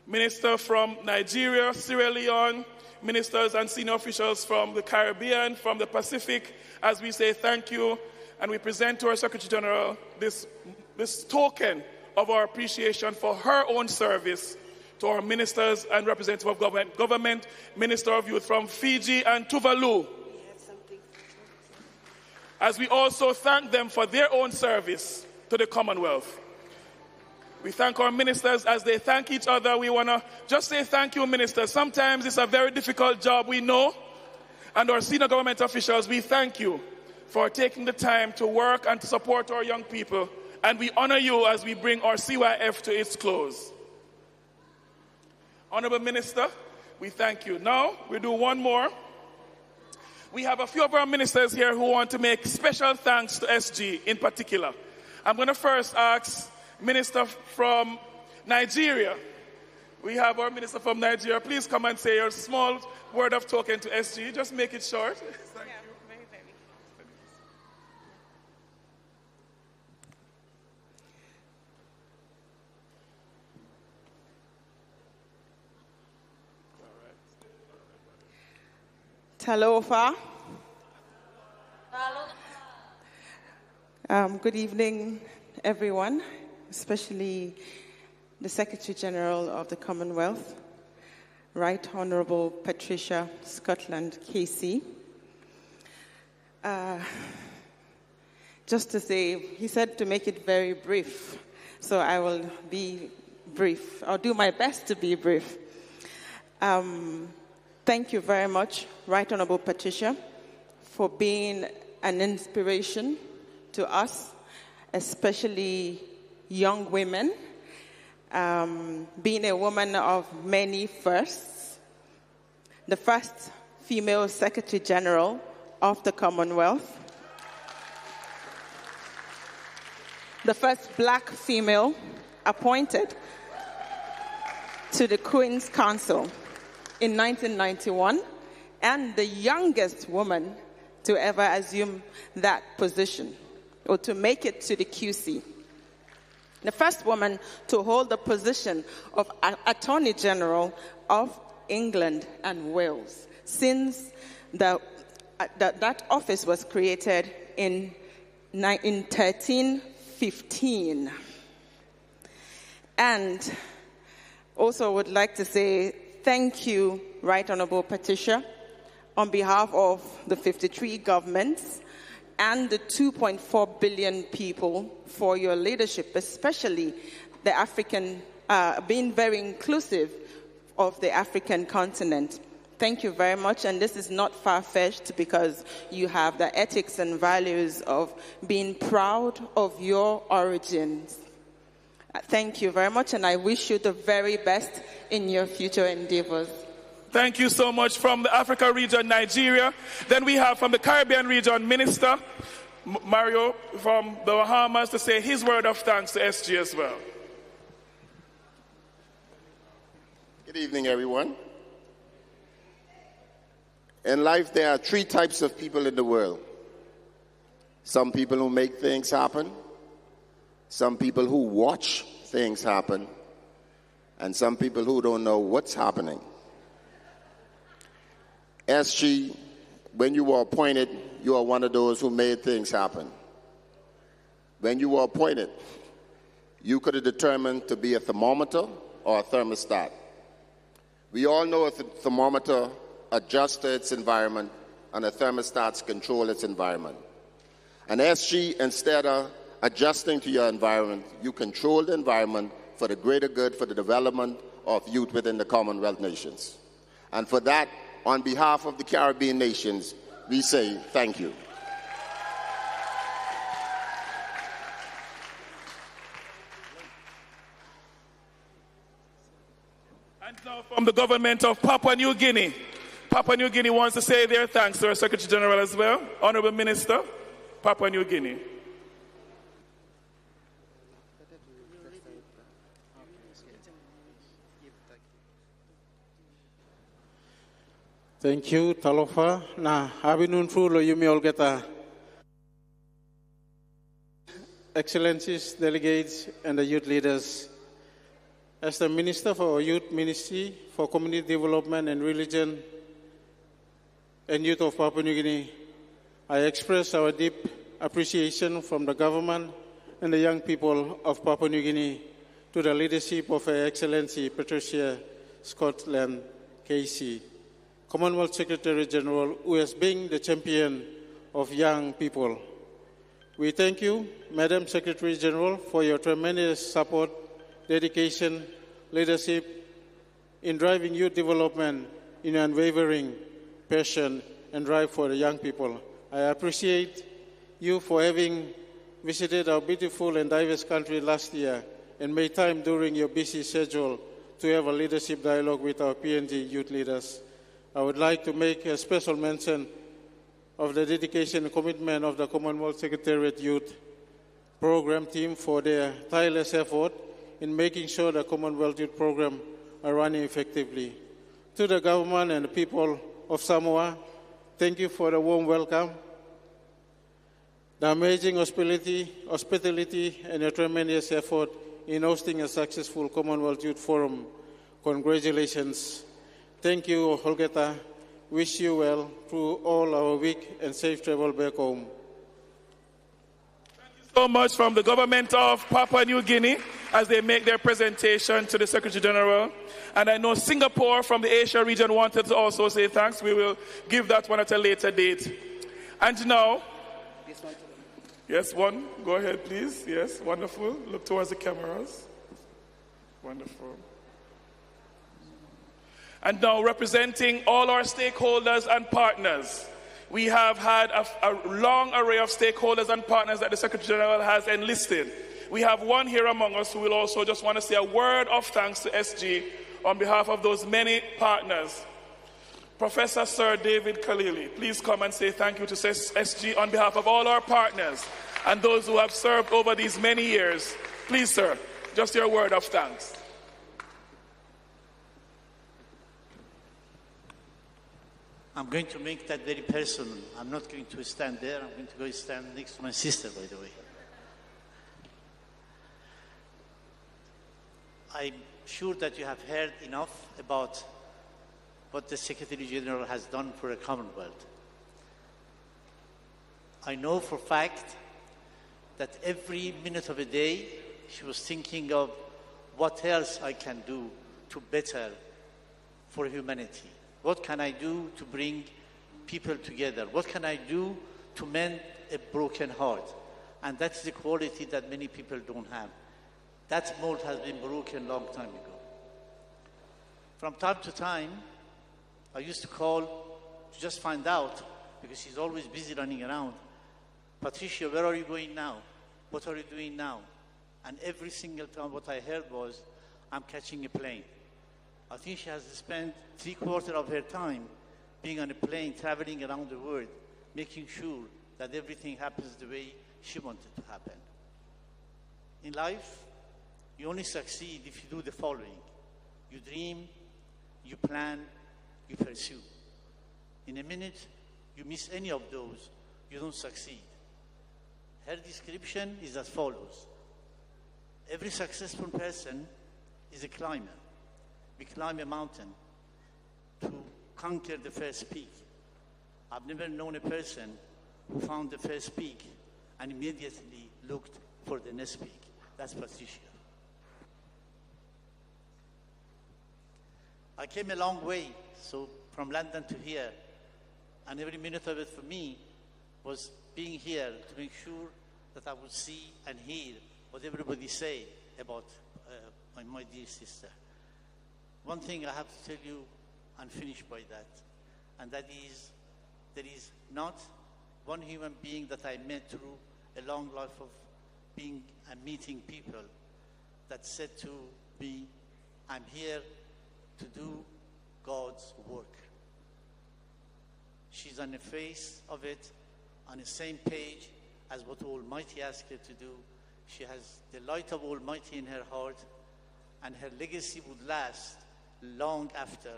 Minister from Nigeria, Sierra Leone, ministers and senior officials from the Caribbean, from the Pacific, as we say thank you, and we present to our Secretary General this token of our appreciation for her own service to our ministers and representative of government, Minister of Youth from Fiji and Tuvalu. As we also thank them for their own service to the Commonwealth. We thank our ministers as they thank each other. We want to just say thank you, ministers. Sometimes it's a very difficult job, we know. And our senior government officials, we thank you for taking the time to work and to support our young people. And we honor you as we bring our CYF to its close. Honorable Minister, we thank you. Now, we do one more. We have a few of our ministers here who want to make special thanks to SG in particular. I'm going to first ask Minister from Nigeria. We have our minister from Nigeria. Please come and say your small word of token to SG. Just make it short. Thank you. Talofa. Good evening, everyone, especially the Secretary General of the Commonwealth, Right Honourable Patricia Scotland Casey. Just to say, he said to make it very brief, so I will be brief. I'll do my best to be brief. Thank you very much, Right Honourable Patricia, for being an inspiration to us, especially young women, being a woman of many firsts, the first female Secretary General of the Commonwealth, the first black female appointed to the Queen's Council in 1991, and the youngest woman to ever assume that position, or to make it to the QC. The first woman to hold the position of Attorney General of England and Wales, since that office was created in 1315. And also would like to say thank you, Right Honourable Patricia, on behalf of the 53 governments and the 2.4 billion people for your leadership, especially the African, being very inclusive of the African continent. Thank you very much, and this is not far-fetched because you have the ethics and values of being proud of your origins. Thank you very much, and I wish you the very best in your future endeavors. Thank you so much. From the Africa region, Nigeria. Then we have from the Caribbean region, Minister Mario from the Bahamas to say his word of thanks to SG as well. Good evening, everyone. In life, there are three types of people in the world. Some people who make things happen, some people who watch things happen, and some people who don't know what's happening. SG, when you were appointed, you are one of those who made things happen. When you were appointed, you could have determined to be a thermometer or a thermostat. We all know a thermometer adjusts to its environment and a thermostat controls its environment. And SG, instead of adjusting to your environment, you control the environment for the greater good, for the development of youth within the Commonwealth nations. And for that, on behalf of the Caribbean nations, we say thank you. And now from the government of Papua New Guinea. Papua New Guinea wants to say their thanks to our Secretary General as well. Honorable Minister, Papua New Guinea. Thank you, Talofa. Na habinun fulo yumi olgeta. Excellencies, delegates, and the youth leaders. As the Minister for Youth Ministry for Community Development and Religion and Youth of Papua New Guinea, I express our deep appreciation from the government and the young people of Papua New Guinea to the leadership of Her Excellency Patricia Scotland Casey, Commonwealth Secretary General, who has been the champion of young people. We thank you, Madam Secretary General, for your tremendous support, dedication, leadership in driving youth development in unwavering passion and drive for the young people. I appreciate you for having visited our beautiful and diverse country last year and made time during your busy schedule to have a leadership dialogue with our PNG youth leaders. I would like to make a special mention of the dedication and commitment of the Commonwealth Secretariat Youth Program team for their tireless effort in making sure the Commonwealth Youth Program are running effectively. To the government and the people of Samoa, thank you for the warm welcome, the amazing hospitality, and your tremendous effort in hosting a successful Commonwealth Youth Forum. Congratulations. Thank you, Holgeta. Wish you well through all our week and safe travel back home. So much from the government of Papua New Guinea as they make their presentation to the Secretary General. And I know Singapore from the Asia region wanted to also say thanks. We will give that one at a later date. And now, yes, one, go ahead please. Yes, wonderful. Look towards the cameras. Wonderful. And now representing all our stakeholders and partners. We have had a long array of stakeholders and partners that the Secretary General has enlisted. We have one here among us who will also just want to say a word of thanks to SG on behalf of those many partners. Professor Sir David Khalili, please come and say thank you to SG on behalf of all our partners and those who have served over these many years. Please, sir, just your word of thanks. I'm going to make that very personal. I'm not going to stand there. I'm going to go stand next to my sister, by the way. I'm sure that you have heard enough about what the Secretary General has done for the Commonwealth. I know for a fact that every minute of the day she was thinking of what else I can do to better for humanity. What can I do to bring people together? What can I do to mend a broken heart? And that's the quality that many people don't have. That mold has been broken a long time ago. From time to time, I used to call to just find out, because she's always busy running around, Patricia, where are you going now? What are you doing now? And every single time what I heard was, I'm catching a plane. I think she has spent 3/4 of her time being on a plane, traveling around the world, making sure that everything happens the way she wanted to happen. In life, you only succeed if you do the following. You dream, you plan, you pursue. In a minute, you miss any of those, you don't succeed. Her description is as follows. Every successful person is a climber. We climb a mountain to conquer the first peak. I've never known a person who found the first peak and immediately looked for the next peak. That's Patricia. I came a long way, so from London to here, and every minute of it for me was being here to make sure that I would see and hear what everybody say about my dear sister. One thing I have to tell you and finish by that, and that is, there is not one human being that I met through a long life of being and meeting people that said to me, I'm here to do God's work. She's on the face of it, on the same page as what Almighty asked her to do. She has the light of Almighty in her heart, and her legacy would last long after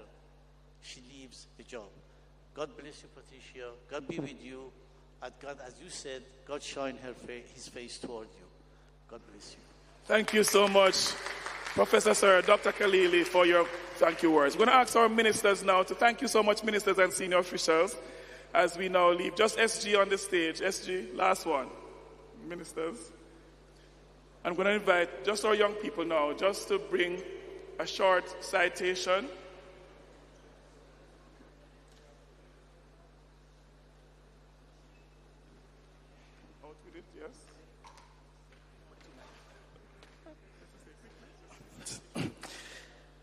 she leaves the job. God bless you, Patricia. God be with you. And God, as you said, God shine his face toward you. God bless you. Thank you so much, Professor Sir Dr. Khalili, for your thank you words. We're going to ask our ministers now to thank you so much, ministers and senior officials, as we now leave. Just SG on the stage. SG, last one. Ministers. I'm going to invite just our young people now just to bring a short citation. Out with it, yes.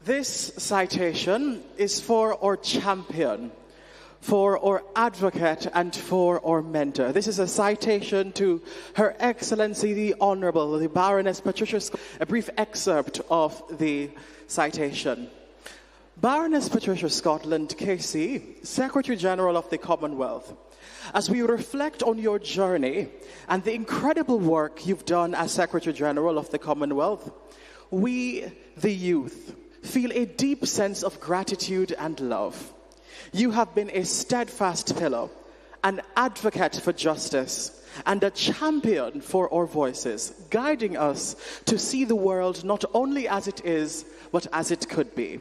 This citation is for our champion, for our advocate, and for our mentor. This is a citation to Her Excellency the Honourable, the Baroness Patricia Scotland. A brief excerpt of the citation. Baroness Patricia Scotland, KC, Secretary General of the Commonwealth, as we reflect on your journey and the incredible work you've done as Secretary General of the Commonwealth, we, the youth, feel a deep sense of gratitude and love. You have been a steadfast pillar, an advocate for justice, and a champion for our voices, guiding us to see the world not only as it is, but as it could be.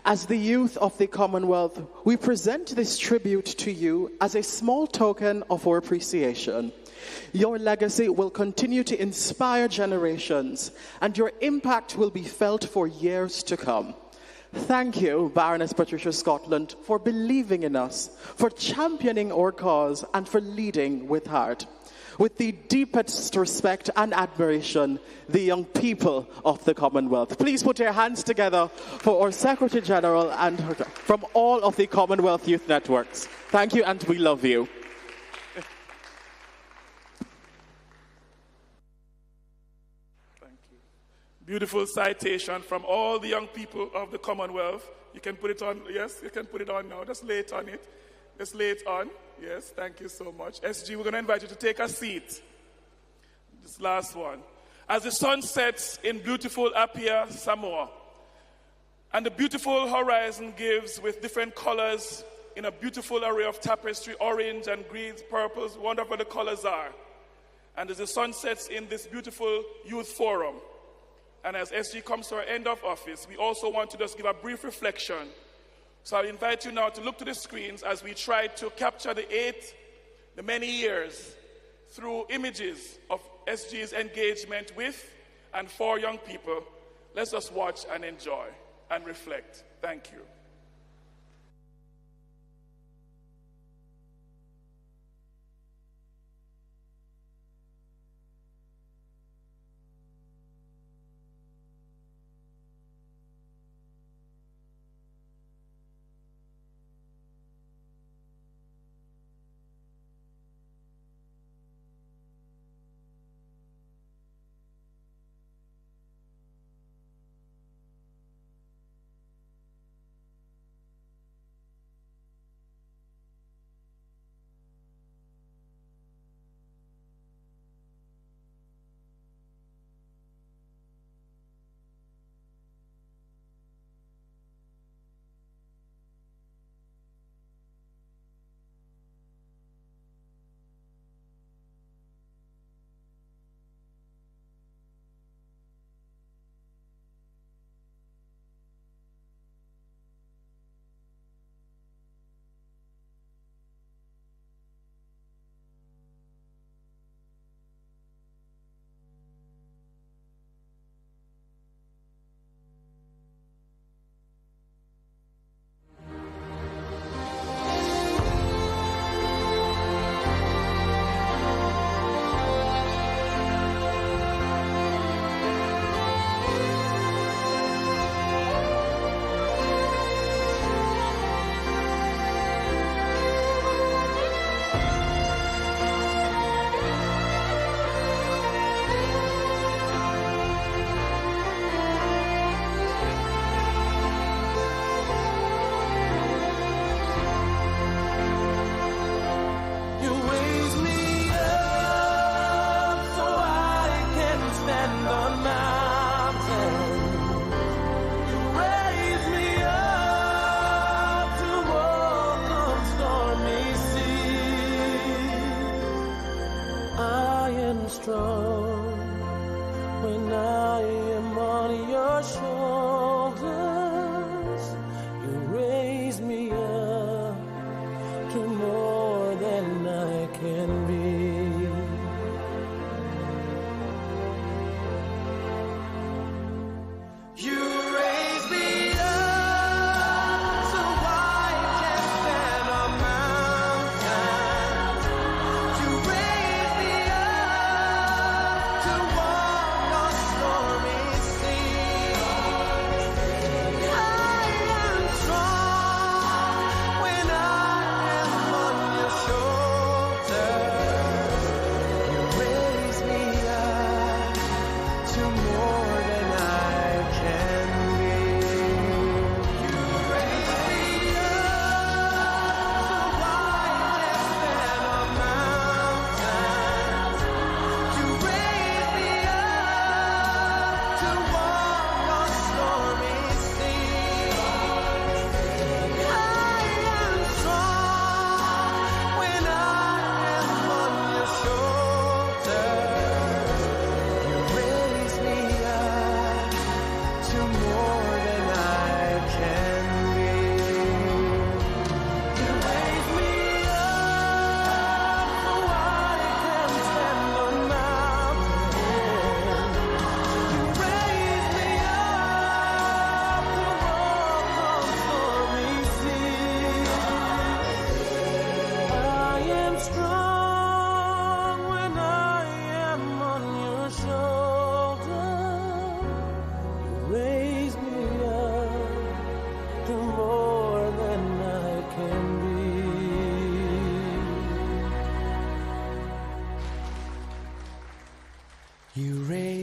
As the youth of the Commonwealth, we present this tribute to you as a small token of our appreciation. Your legacy will continue to inspire generations, and your impact will be felt for years to come. Thank you, Baroness Patricia Scotland, for believing in us, for championing our cause, and for leading with heart. With the deepest respect and admiration, the young people of the Commonwealth. Please put your hands together for our Secretary General and from all of the Commonwealth Youth Networks. Thank you, and we love you. Beautiful citation from all the young people of the Commonwealth. You can put it on, yes, you can put it on now. Just lay it on it. Just lay it on. Yes, thank you so much. SG, we're going to invite you to take a seat. This last one. As the sun sets in beautiful Apia, Samoa, and the beautiful horizon gives with different colors in a beautiful array of tapestry, orange and green, purples, wonderful the colors are. And as the sun sets in this beautiful youth forum, and as SG comes to our end of office, we also want to just give a brief reflection. So I invite you now to look to the screens as we try to capture the many years through images of SG's engagement with and for young people. Let's just watch and enjoy and reflect. Thank you.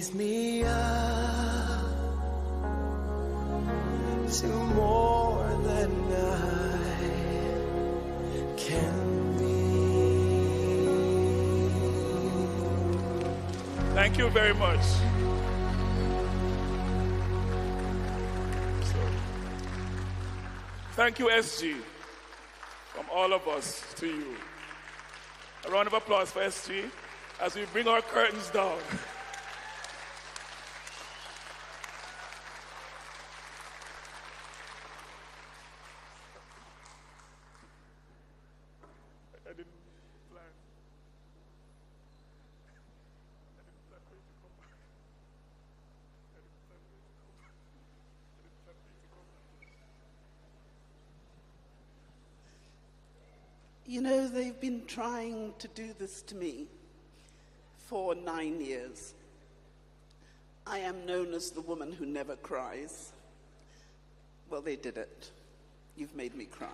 raise me up to more than I can be. Thank you very much. Thank you, SG, from all of us to you. A round of applause for SG as we bring our curtains down. I didn't plan. You know, they've been trying to do this to me for 9 years. I am known as the woman who never cries. Well, they did it. You've made me cry.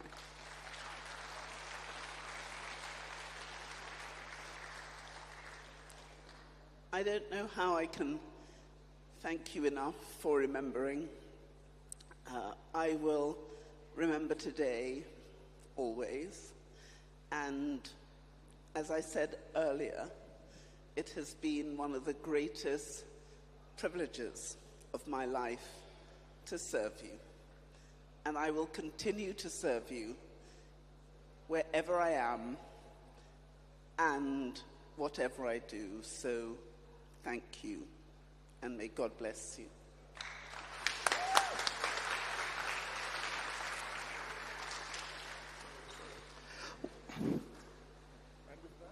I don't know how I can thank you enough for remembering. I will remember today, always. And as I said earlier, it has been one of the greatest privileges of my life to serve you. And I will continue to serve you wherever I am and whatever I do. So thank you, and may God bless you.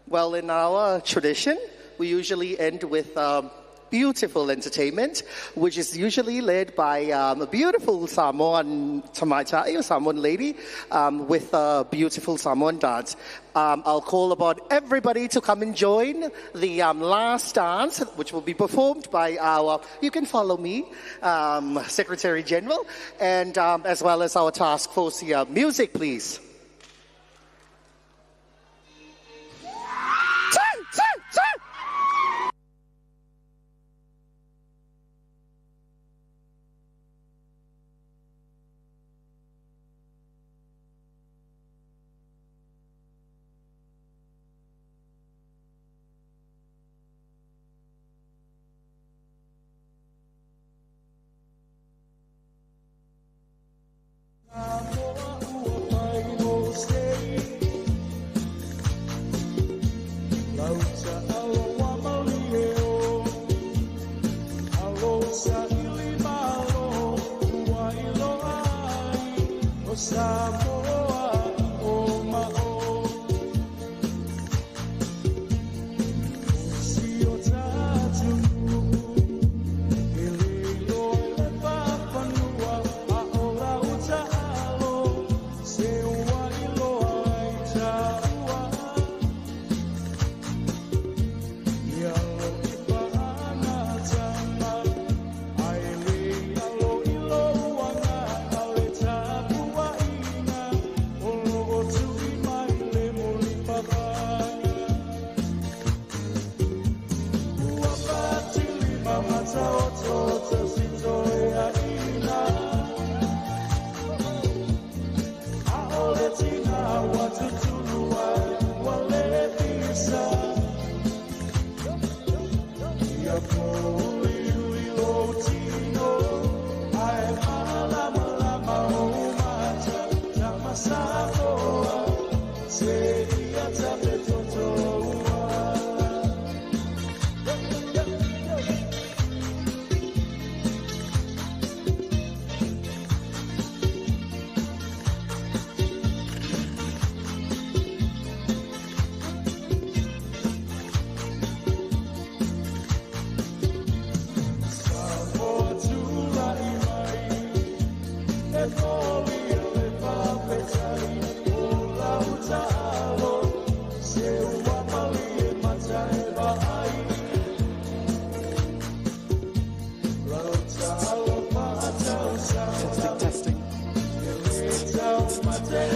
Well, in our tradition, we usually end with beautiful entertainment, which is usually led by a beautiful Samoan Tamaitai or Samoan lady with a beautiful Samoan dance. I'll call upon everybody to come and join the last dance, which will be performed by our, you can follow me, Secretary General, and as well as our task force here. Music, please.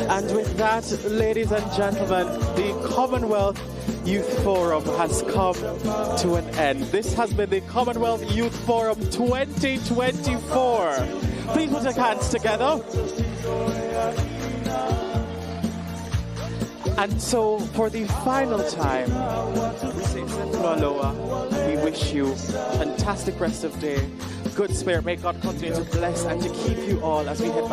And with that, ladies and gentlemen, the Commonwealth Youth Forum has come to an end. This has been the Commonwealth Youth Forum 2024. Please put your hands together. And so, for the final time, we say Aloha. We wish you a fantastic rest of day. Good spirit. May God continue to bless and to keep you all as we head back.